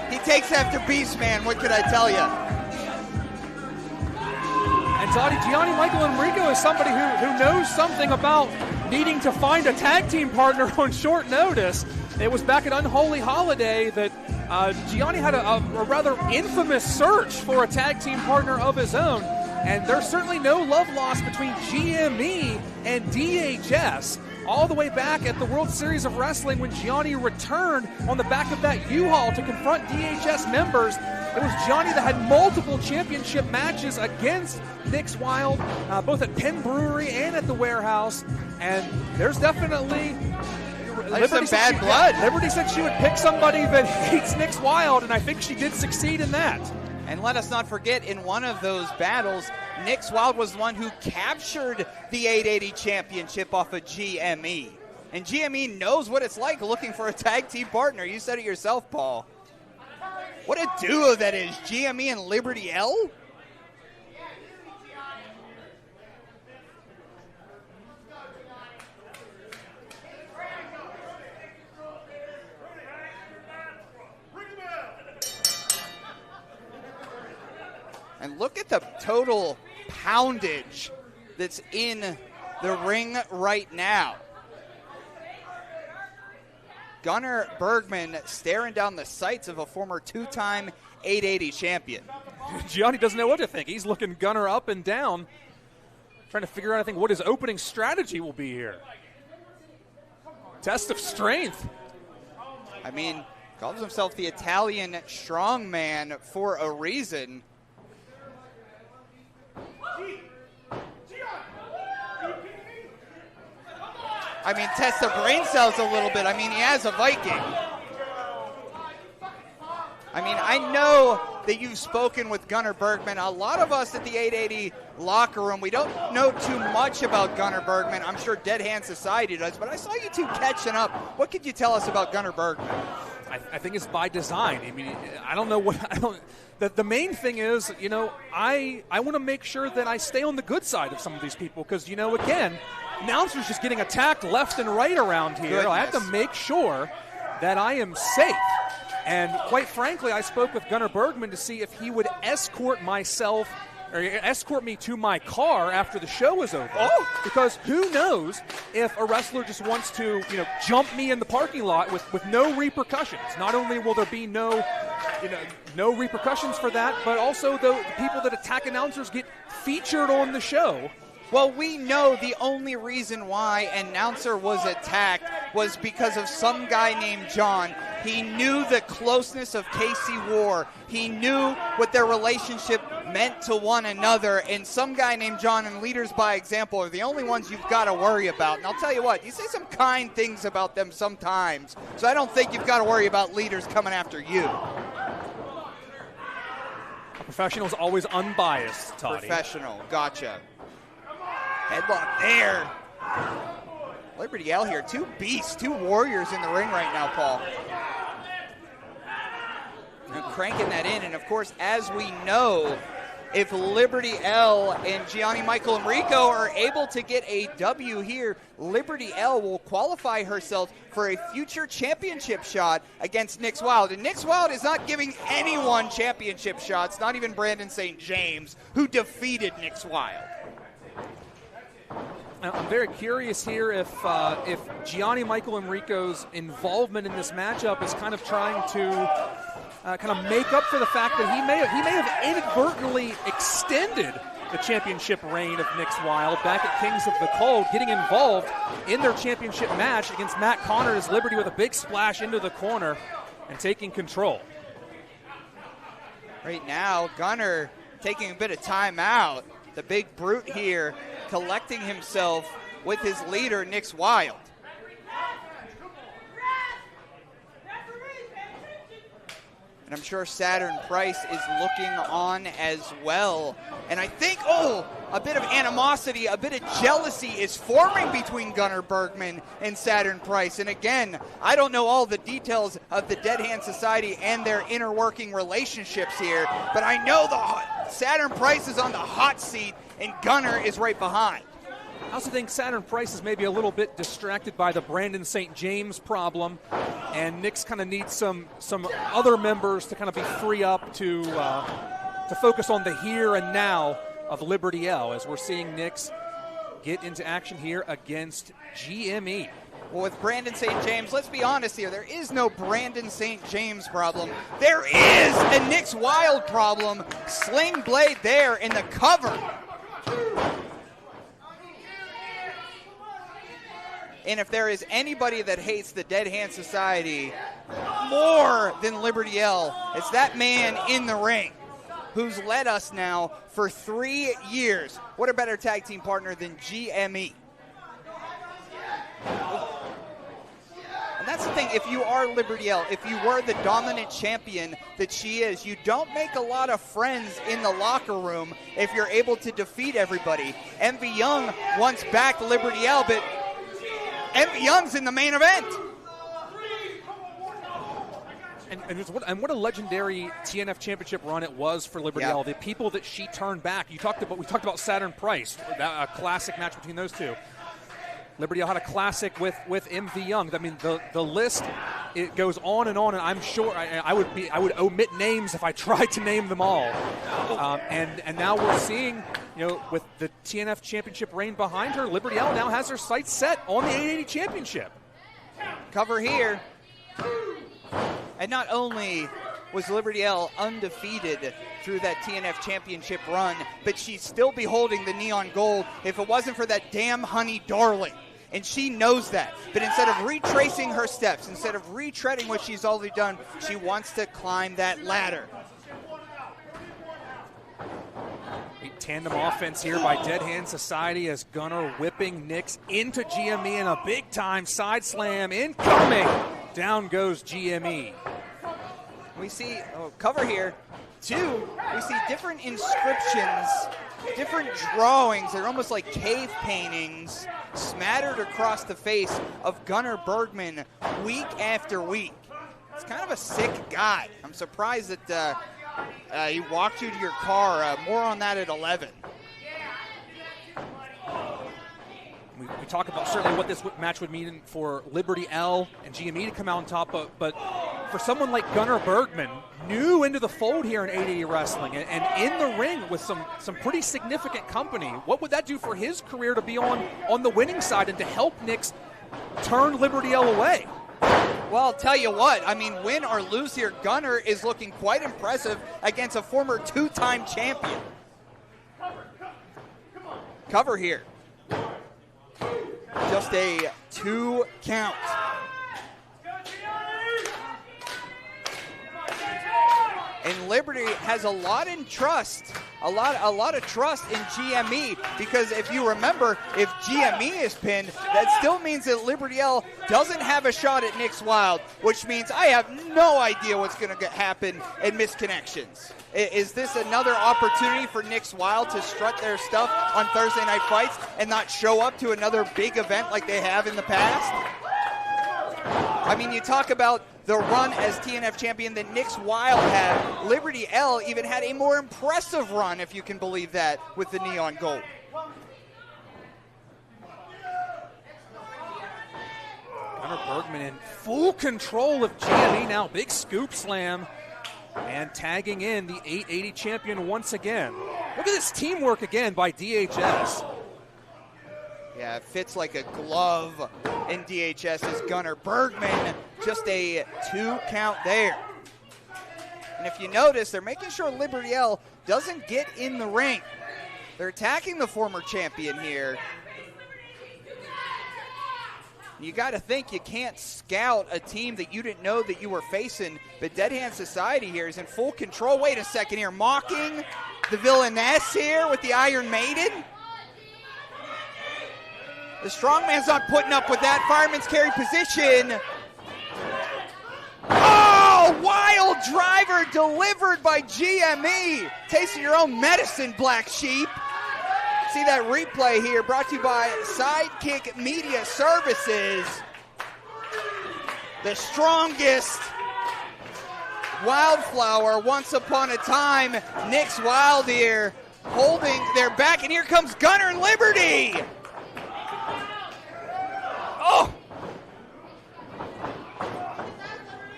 He takes after Beastman, what could I tell you? And Toddy, Giani, Michael, Enrico is somebody who knows something about needing to find a tag team partner on short notice. It was back at Unholy Holiday that Giani had a rather infamous search for a tag team partner of his own, and there's certainly no love lost between GME and DHS. All the way back at the World Series of Wrestling when Giani returned on the back of that U-Haul to confront DHS members. It was Giani that had multiple championship matches against Nick's Wilde, both at Penn Brewery and at the Warehouse. And there's definitely some bad blood. Liberty said she would pick somebody that hates Nick's Wilde, and I think she did succeed in that. And let us not forget, in one of those battles, Nick's Wilde was the one who captured the 880 championship off of GME. And GME knows what it's like looking for a tag team partner. You said it yourself, Paul. What a duo that is, GME and Liberty L. And look at the total poundage that's in the ring right now. Gunnar Bergman staring down the sights of a former two-time 880 champion. Giani doesn't know what to think. He's looking Gunnar up and down, trying to figure out, I think, what his opening strategy will be here. Test of strength. I mean, calls himself the Italian strongman for a reason. I mean, test the brain cells a little bit. I mean, he has a Viking. I mean, I know that you've spoken with Gunnar Bergman. A lot of us at the 880 locker room, we don't know too much about Gunnar Bergman. I'm sure Dead Hand Society does, but I saw you two catching up. What could you tell us about Gunnar Bergman? I think it's by design. I mean, I don't know what the main thing is, you know, I want to make sure that I stay on the good side of some of these people because, you know, again, announcers just getting attacked left and right around here. Goodness. I have to make sure that I am safe. And quite frankly, I spoke with Gunnar Bergman to see if he would escort me to my car after the show is over. Oh. Because who knows if a wrestler just wants to, you know, jump me in the parking lot with no repercussions. Not only will there be no repercussions for that, but also the people that attack announcers get featured on the show. Well, we know the only reason why announcer was attacked was because of some guy named John. He knew the closeness of Casey War. He knew what their relationship meant to one another. And some guy named John and Leaders by Example are the only ones you've got to worry about. And I'll tell you what, you say some kind things about them sometimes. So I don't think you've got to worry about Leaders coming after you. A professional is always unbiased, Toddy. Professional, gotcha. Headlock there. Liberty L here. Two beasts, two warriors in the ring right now, Paul. And cranking that in. And, of course, as we know, if Liberty L and Giani, Michael, and Rico are able to get a W here, Liberty L will qualify herself for a future championship shot against Nick's Wilde. And Nick's Wilde is not giving anyone championship shots, not even Brandon St. James, who defeated Nick's Wilde. I'm very curious here if Giani, Michael, and Rico's involvement in this matchup is kind of trying to kind of make up for the fact that he may have inadvertently extended the championship reign of Nick's Wilde back at Kings of the Cold, getting involved in their championship match against Matt Connor's Liberty with a big splash into the corner and taking control. Right now, Gunnar taking a bit of time out. The big brute here collecting himself with his leader, Nick's Wilde. And I'm sure Saturn Price is looking on as well. And I think, a bit of animosity, a bit of jealousy is forming between Gunnar Bergman and Saturn Price. And again, I don't know all the details of the Dead Hand Society and their inner working relationships here, but I know Saturn Price is on the hot seat and Gunnar is right behind. I also think Saturn Price is maybe a little bit distracted by the Brandon St. James problem, and Nick's kind of needs some other members to kind of be free up to focus on the here and now of Liberty L, as we're seeing Nick's get into action here against GME. Well, with Brandon St. James, let's be honest here. There is no Brandon St. James problem. There is a Nick's Wilde problem. Sling blade there in the cover. And if there is anybody that hates the Dead Hand Society more than Liberty L, it's that man in the ring who's led us now for 3 years. What a better tag team partner than GME? And that's the thing, if you are Liberty L, if you were the dominant champion that she is, you don't make a lot of friends in the locker room if you're able to defeat everybody. Envy Young once backed Liberty L, but Envy Young's in the main event. And what a legendary TNF championship run it was for Liberty L. The people that she turned back. We talked about Saturn Price, a classic match between those two. Liberty L had a classic with MV Young. I mean, the list, it goes on, and I'm sure I would omit names if I tried to name them all. And now we're seeing, with the TNF championship reign behind her, Liberty L now has her sights set on the 880 championship. Cover here. And not only was Liberty L undefeated through that TNF championship run, but she'd still be holding the neon gold if it wasn't for that damn Honey Darling. And she knows that. But instead of retracing her steps, instead of retreading what she's already done, she wants to climb that ladder. Tandem offense here by Dead Hand Society as Gunnar whipping Nix into GME and a big-time side slam incoming. Down goes GME. We see, cover here, too. We see different inscriptions, different drawings. They're almost like cave paintings smattered across the face of Gunnar Bergman week after week. It's kind of a sick guy. I'm surprised that he walked you to your car. More on that at 11. We talk about certainly what this match would mean for Liberty L and GME to come out on top, but for someone like Gunnar Bergman, new into the fold here in 880 Wrestling and in the ring with some pretty significant company, what would that do for his career to be on the winning side and to help Nix turn Liberty L away? Well, I'll tell you what, I mean, win or lose here, Gunnar is looking quite impressive against a former two-time champion. Cover here. Just a 2 count. And Liberty has a lot of trust in GME, because if you remember, if GME is pinned, that still means that Liberty L doesn't have a shot at Nick's Wilde, which means I have no idea what's going to happen in Misconnections. Is this another opportunity for Nick's Wilde to strut their stuff on Thursday Night Fights and not show up to another big event like they have in the past? I mean, you talk about the run as TNF champion that Nick's Wilde had. Liberty L even had a more impressive run, if you can believe that, with the neon gold. Gunnar Bergman in full control of GME now. Big scoop slam. And tagging in the 880 champion once again. Look at this teamwork again by DHS. Yeah, it fits like a glove in DHS's Gunnar Bergman. Just a 2 count there. And if you notice, they're making sure Liberty L doesn't get in the ring. They're attacking the former champion here. You got to think you can't scout a team that you didn't know that you were facing. But Dead Hand Society here is in full control. Wait a second here, mocking the villainess here with the Iron Maiden. The strongman's not putting up with that. Fireman's carry position. Oh, wild driver delivered by GME. Tasting your own medicine, Black Sheep. See that replay here, brought to you by Sidekick Media Services. The strongest wildflower once upon a time. Nick's Wilde here holding their back, and here comes Gunnar and Liberty. Oh!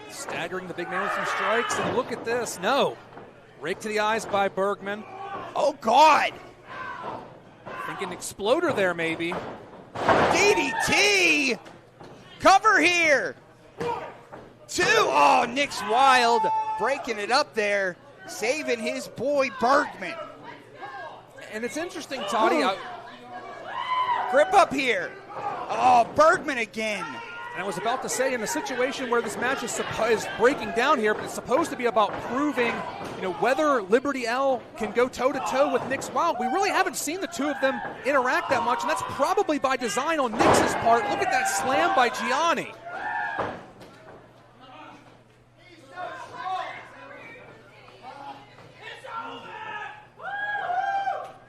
Staggering the big man with some strikes, and look at this. No. Rake to the eyes by Bergman. Oh, God. Thinking exploder there, maybe. DDT! cover here. 2. Oh, Nick's Wilde breaking it up there, saving his boy Bergman. And it's interesting, Toddy. Grip up here. Oh, Bergman again. And I was about to say, in a situation where this match is breaking down here, but it's supposed to be about proving, whether Liberty L can go toe-to-toe with Nick's Wilde. We really haven't seen the two of them interact that much, and that's probably by design on Nick's part. Look at that slam by Giani.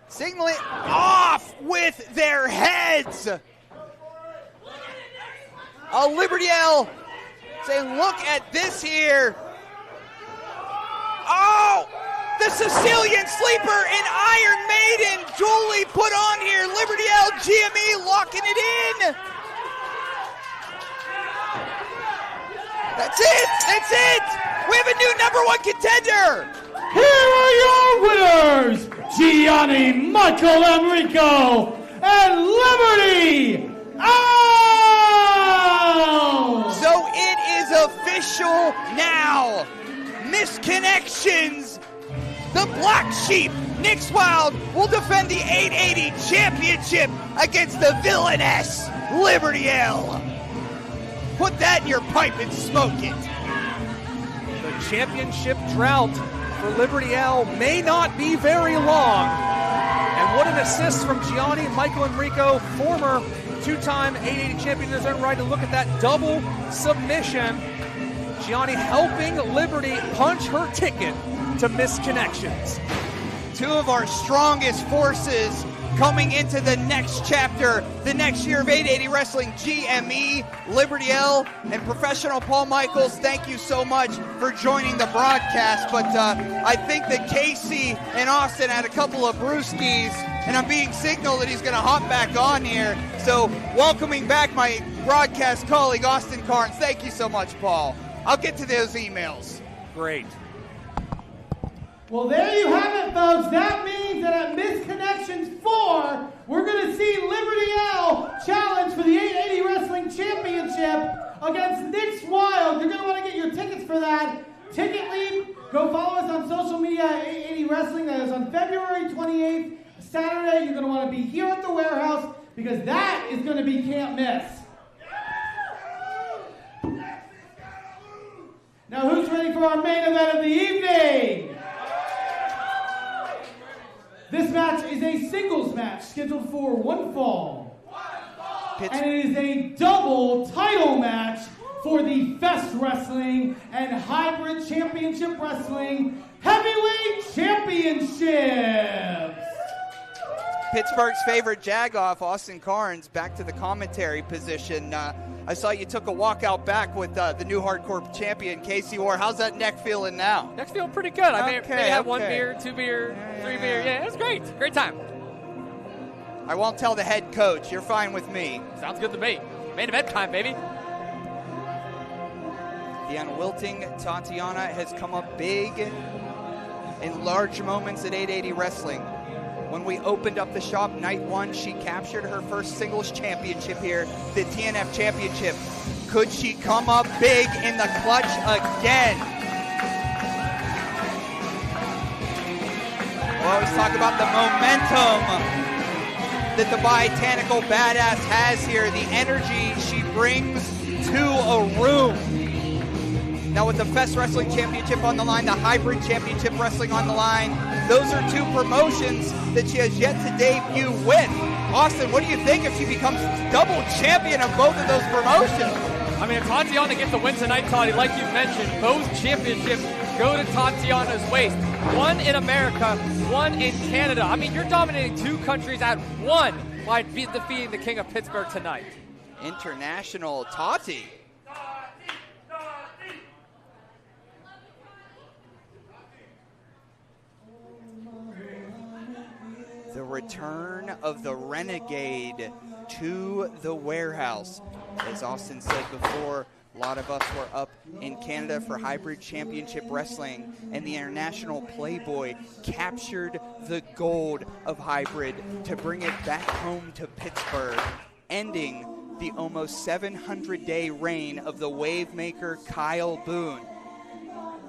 Signaling off with their heads. Liberty L saying, look at this here. Oh, the Sicilian Sleeper and Iron Maiden duly put on here. Liberty L, GME locking it in. That's it. That's it. We have a new #1 contender. Here are your winners, Giani, Michael Enrico, and Liberty L! So it is official now. Misconnections. The Black Sheep, Nick's Wilde, will defend the 880 championship against the villainous Liberty L. Put that in your pipe and smoke it. The championship drought for Liberty L may not be very long. And what an assist from Giani, Michael Enrico, former two-time 880 champion in his own right. To look at that double submission. Giani helping Liberty punch her ticket to Misconnections. Two of our strongest forces coming into the next chapter, the next year of 880 Wrestling, GME, Liberty L, and Professional Paul Michaels. Thank you so much for joining the broadcast. But I think that Casey and Austin had a couple of brewskis, and I'm being signaled that he's going to hop back on here. So welcoming back my broadcast colleague, Austin Carnes. Thank you so much, Paul. I'll get to those emails. Great. Well, there you have it, folks. That means that at Misconnections 4, we're going to see Liberty L challenge for the 880 Wrestling Championship against Nick's Wilde. You're going to want to get your tickets for that. Ticket Leap, go follow us on social media at 880 Wrestling. That is on February 28th, Saturday. You're going to want to be here at the warehouse because that is going to be can't miss. Now, who's ready for our main event of the evening? This match is a singles match scheduled for one fall. And it is a double title match for the Fest Wrestling and Hybrid Championship Wrestling Heavyweight Championships. Pittsburgh's favorite jagoff, Austin Carnes, back to the commentary position. I saw you took a walk out back with the new hardcore champion, Casey Orr. How's that neck feeling now? Neck's feeling pretty good. I maybe had 1 beer, 2 beer, 3 beer. Yeah, it was great. Great time. I won't tell the head coach. You're fine with me. Sounds good to me. Main event time, baby. The unwilting Tatiana has come up big in large moments at 880 Wrestling. When we opened up the shop night 1, she captured her first singles championship here, the TNF championship. Could she come up big in the clutch again? We'll always talk about the momentum that the Botanical Badass has here, the energy she brings to a room. Now with the Fest Wrestling Championship on the line, the Hybrid Championship Wrestling on the line, those are two promotions that she has yet to debut with. Austin, what do you think if she becomes double champion of both of those promotions? I mean, if Tatiana gets the win tonight, Toddy, like you mentioned, both championships go to Tatiana's waist. One in America, one in Canada. I mean, you're dominating 2 countries at one by defeating the King of Pittsburgh tonight. International Tati. The return of the Renegade to the warehouse. As Austin said before, a lot of us were up in Canada for Hybrid Championship Wrestling, and the International Playboy captured the gold of Hybrid to bring it back home to Pittsburgh, ending the almost 700-day reign of the wave maker Kyle Boone.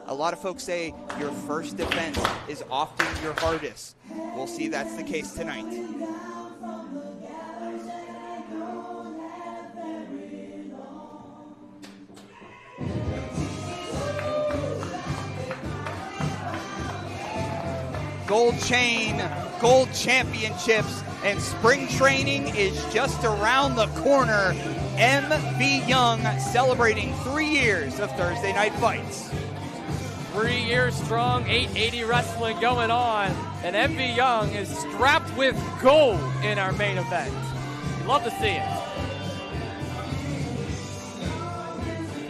A lot of folks say your first defense is often your hardest. We'll see that's the case tonight. Gold chain, gold championships, and spring training is just around the corner. MV Young celebrating 3 years of Thursday Night Fights. 3 years strong, 880 wrestling going on, and MV Young is strapped with gold in our main event. Love to see it.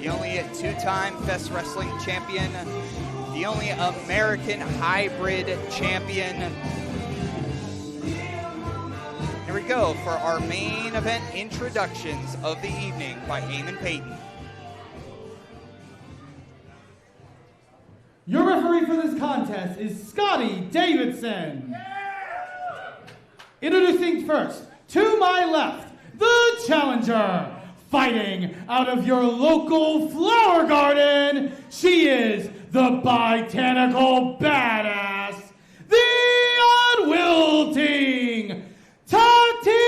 The only two-time Fest Wrestling champion, the only American hybrid champion. Here we go for our main event introductions of the evening by Eamon Payton. Your referee for this contest is Scotty Davidson. Introducing first, to my left, the challenger. Fighting out of your local flower garden, she is the botanical badass, the unwilting Tatiana.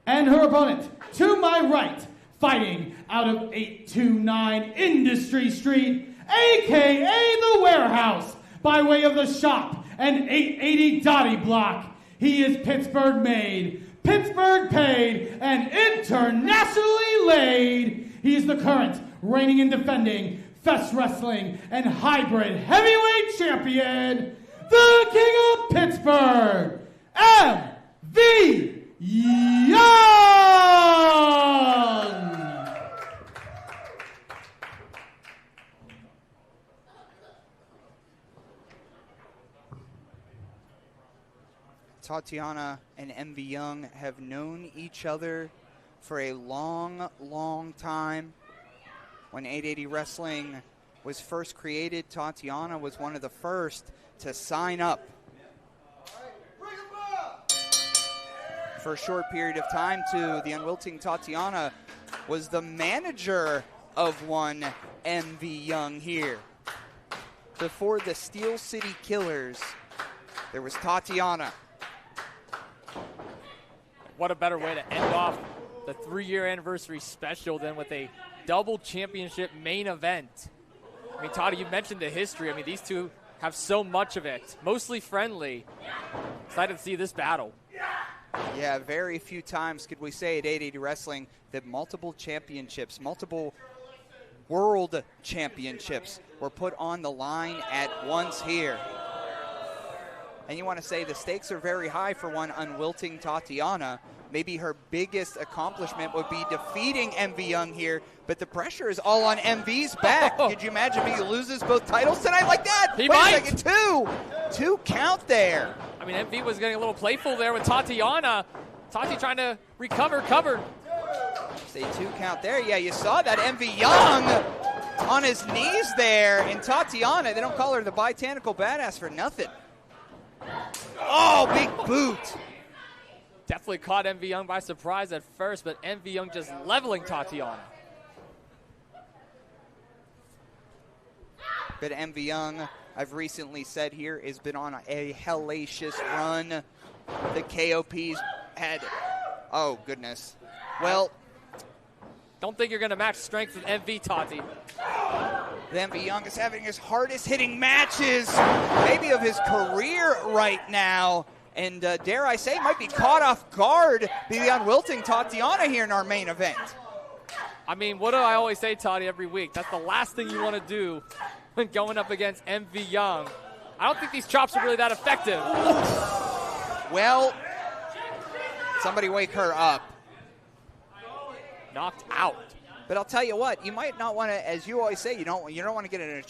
And her opponent, to my right, fighting out of 829 Industry Street, a.k.a. the Warehouse, by way of the shop and 880 Dottie Block. He is Pittsburgh made, Pittsburgh paid, and internationally laid. He is the current reigning and defending Fest Wrestling and Hybrid Heavyweight Champion, the King of Pittsburgh, MV Young. Tatiana and MV Young have known each other for a long, long time. When 880 Wrestling was first created, Tatiana was one of the first to sign up. For a short period of time, too, the unwilting Tatiana was the manager of one MV Young here. Before the Steel City Killers, there was Tatiana. What a better way to end off the 3-year anniversary special than with a double championship main event. I mean, Toddy, you mentioned the history. I mean, these two have so much of it, mostly friendly. Excited to see this battle. Yeah, very few times could we say at 880 Wrestling that multiple championships, multiple world championships were put on the line at once here. And you want to say the stakes are very high for one unwilting Tatiana. Maybe her biggest accomplishment would be defeating MV Young here, but the pressure is all on MV's back. Could you imagine if he loses both titles tonight like that? He Wait might. a second, two count there. I mean, MV was getting a little playful there with Tatiana. Tati trying to recover, covered. Say 2 count there. Yeah, you saw that MV Young on his knees there. And Tatiana, they don't call her the botanical badass for nothing. Oh, big boot. Definitely caught MV Young by surprise at first, but MV Young just leveling Tatiana. But MV Young, I've recently said here, has been on a hellacious run. The KOP's had, oh goodness. Well, don't think you're going to match strength with MV, Tati. The MV Young is having his hardest hitting matches, maybe of his career right now. And dare I say, might be caught off guard by the unwilting Tatiana here in our main event. I mean, what do I always say, Toddy, every week? That's the last thing you want to do when going up against MV Young. I don't think these chops are really that effective. Well, somebody wake her up. Knocked out. But I'll tell you what, you might not want to, as you always say, you don't want to get in a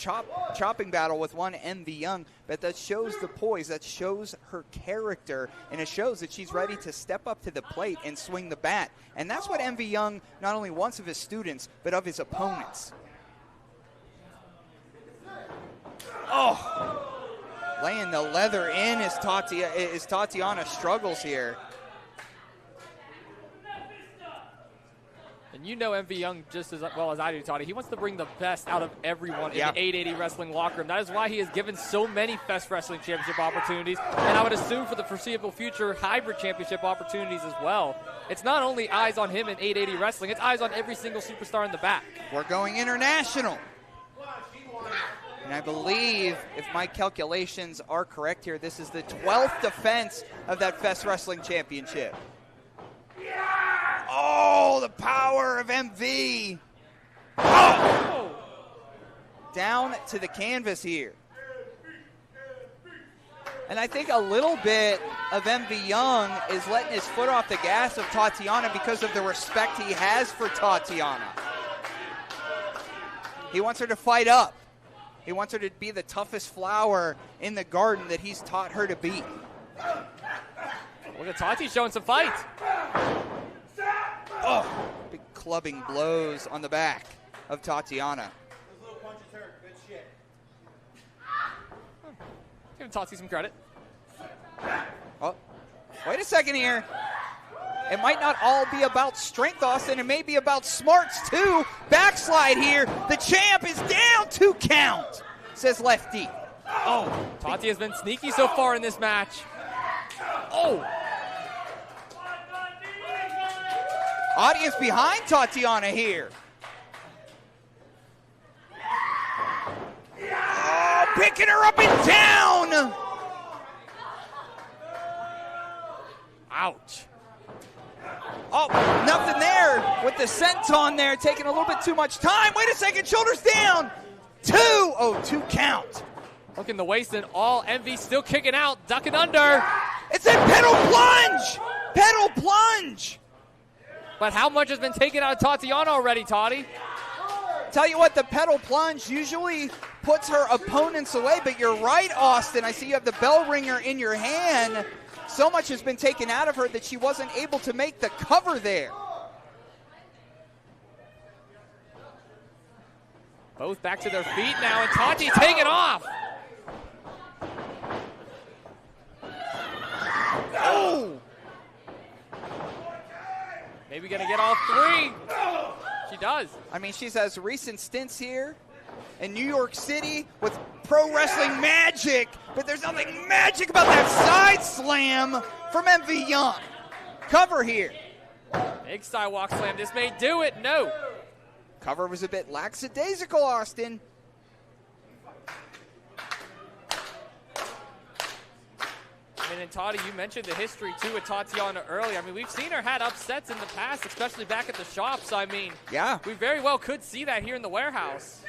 chopping battle with one MV Young, but that shows the poise, that shows her character, and it shows that she's ready to step up to the plate and swing the bat. And that's what MV Young not only wants of his students, but of his opponents. Oh, Laying the leather in as Tatiana struggles here. And you know MV Young just as well as I do, Toddy. He wants to bring the best out of everyone in the 880 Wrestling locker room. That is why he has given so many Fest Wrestling Championship opportunities, and I would assume for the foreseeable future, hybrid championship opportunities as well. It's not only eyes on him in 880 Wrestling, it's eyes on every single superstar in the back. We're going international. And I believe, if my calculations are correct here, this is the 12th defense of that Fest Wrestling Championship. Oh, the power of MV. Oh! Down to the canvas here. And I think a little bit of MV Young is letting his foot off the gas of Tatiana because of the respect he has for Tatiana. He wants her to fight up. He wants her to be the toughest flower in the garden that he's taught her to be. Look at Tati showing some fight. Oh, big clubbing blows on the back of Tatiana. Those little punches hurt. Good shit. Give Tati some credit. Oh, wait a second here. It might not all be about strength, Austin. It may be about smarts, too. Backslide here. The champ is down 2 count, says Lefty. Oh, Tati has been sneaky so far in this match. Oh. Audience behind Tatiana here. Oh, picking her up and down. Ouch. Oh, nothing there with the senton there, taking a little bit too much time. Wait a second, shoulders down. 2. Oh, 2 count. Looking the waist and all. MV still kicking out, ducking under. It's a pedal plunge. Pedal plunge. But how much has been taken out of Tatiana already, Toddy? Tell you what, the pedal plunge usually puts her opponents away, but you're right, Austin. I see you have the bell ringer in your hand. So much has been taken out of her that she wasn't able to make the cover there. Both back to their feet now, and Tati taking off. Oh! Maybe gonna get all 3. She does. I mean, she has recent stints here in New York City with pro wrestling magic, but there's nothing magic about that side slam from MV Young. Cover here. Big sidewalk slam. This may do it. No. Cover was a bit lackadaisical, Austin. I mean, and Toddy, you mentioned the history, too, with Tatiana earlier. I mean, we've seen her had upsets in the past, especially back at the shops. I mean, yeah, we very well could see that here in the warehouse.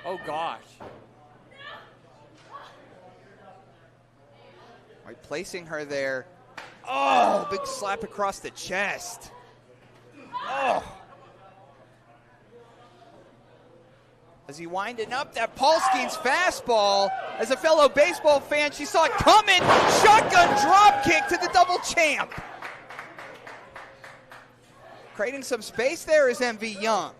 Oh, gosh. Right, placing her there. Oh, big slap across the chest. Oh. As he winding up that Polski's fastball, as a fellow baseball fan, she saw it coming. Shotgun drop kick to the double champ. Creating some space there is MV Young.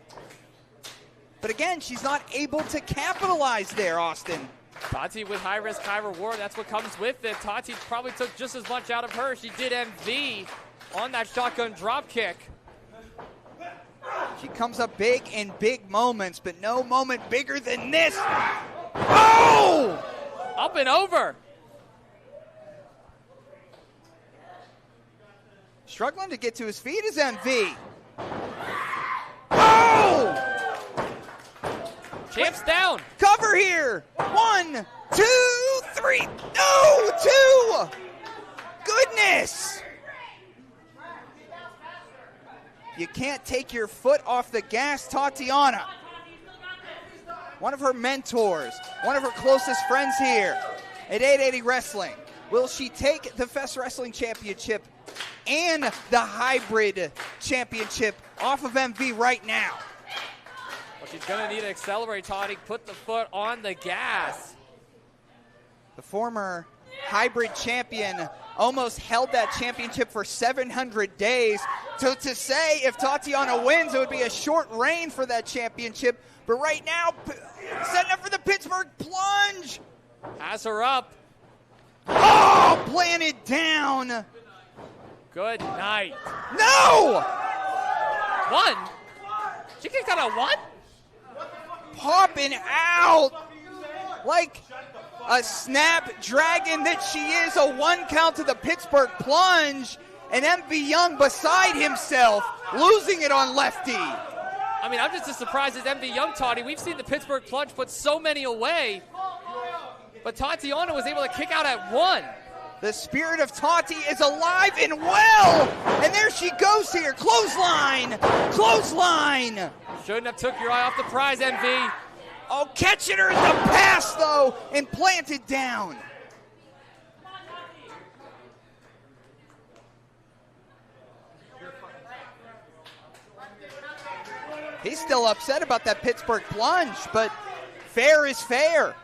But again, she's not able to capitalize there, Austin. Tati with high risk, high reward. That's what comes with it. Tati probably took just as much out of her. She did MV on that shotgun drop kick. She comes up big in big moments, but no moment bigger than this. Oh! Up and over. Struggling to get to his feet is MV. Oh! Champ's down. Cover here. 1, 2, 3. No, 2. Goodness. You can't take your foot off the gas, Tatiana. One of her mentors, one of her closest friends here at 880 Wrestling. Will she take the Fest Wrestling Championship and the Hybrid Championship off of MV right now? Well, she's going to need to accelerate, Toddy. Put the foot on the gas. The former Hybrid champion almost held that championship for 700 days. So to say if Tatiana wins, it would be a short reign for that championship. But right now, setting up for the Pittsburgh plunge. Has her up. Oh, planted down. Good night. No! One? She kicked out a one? Popping out like a snapdragon that she is. A 1 count to the Pittsburgh plunge. And MV Young beside himself, losing it on lefty. I mean, I'm just as surprised as MV Young, Toddy. We've seen the Pittsburgh plunge put so many away. But Tatiana was able to kick out at one. The spirit of Tati is alive and well. And there she goes here. Clothesline. Clothesline. Shouldn't have took your eye off the prize, MV. Oh, catching her in the pass, though, and planted down. He's still upset about that Pittsburgh plunge, but fair is fair.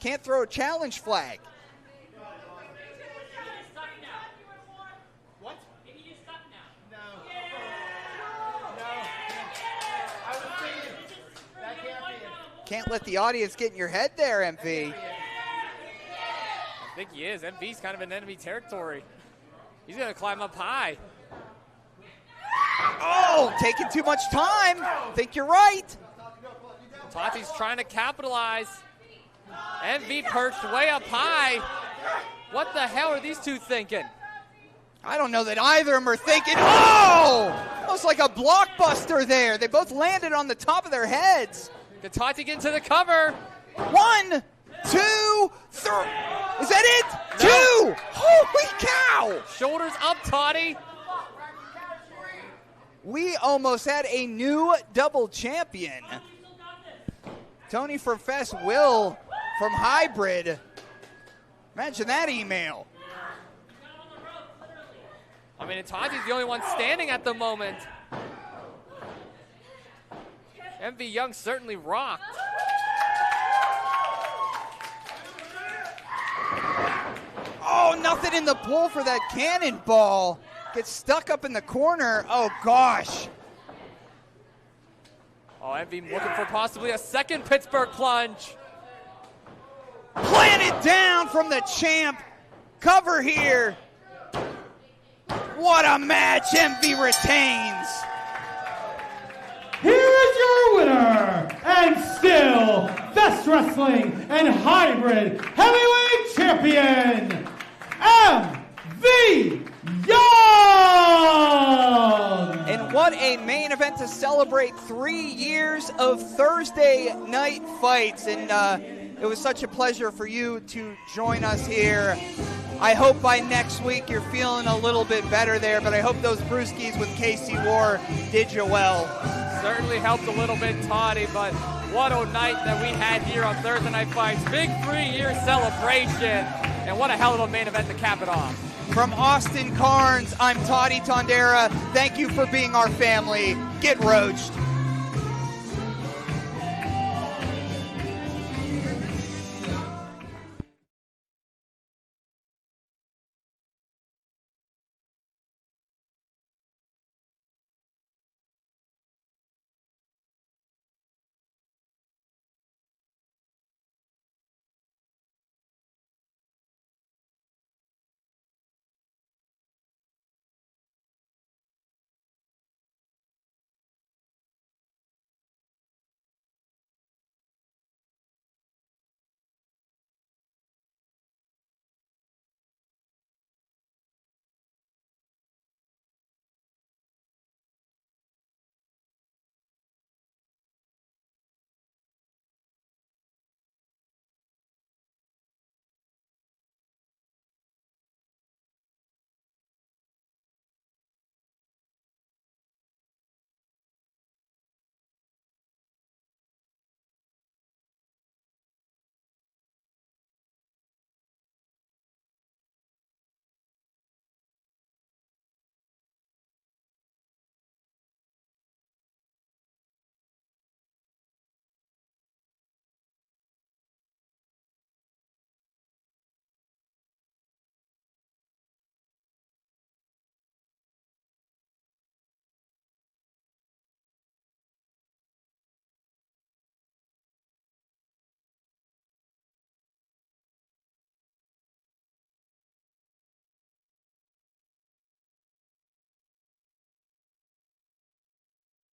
Can't throw a challenge flag. What? No. That can't be it. Can't let the audience get in your head there, MV. I think he is. MV's kind of in enemy territory. He's going to climb up high. Oh, taking too much time. I think you're right. Tati's trying to capitalize. MV perched way up high. What the hell are these two thinking? I don't know that either of them are thinking, oh! Almost like a blockbuster there. They both landed on the top of their heads. Can Tati get into the cover? 1, 2, 3. Is that it? No. 2. Holy cow! Shoulders up, Tati. We almost had a new double champion. Tony from Fest, Will from Hybrid. Imagine that email. I mean, Tati's the only one standing at the moment. MV Young certainly rocked. Oh, nothing in the pool for that cannonball. Gets stuck up in the corner. Oh, gosh. Oh, MV looking for possibly a second Pittsburgh plunge. Planted down from the champ. Cover here. What a match. MV retains. Here is your winner, and still Best Wrestling and Hybrid Heavyweight Champion, MV Young! And what a main event to celebrate 3 years of Thursday night fights. And it was such a pleasure for you to join us here. I hope by next week you're feeling a little bit better there, but I hope those brewskis with KC War did you well. Certainly helped a little bit, Toddy, but what a night that we had here on Thursday Night Fights. Big 3-year celebration, and what a hell of a main event to cap it off. From Austin Carnes, I'm Toddy Tondera. Thank you for being our family. Get roached.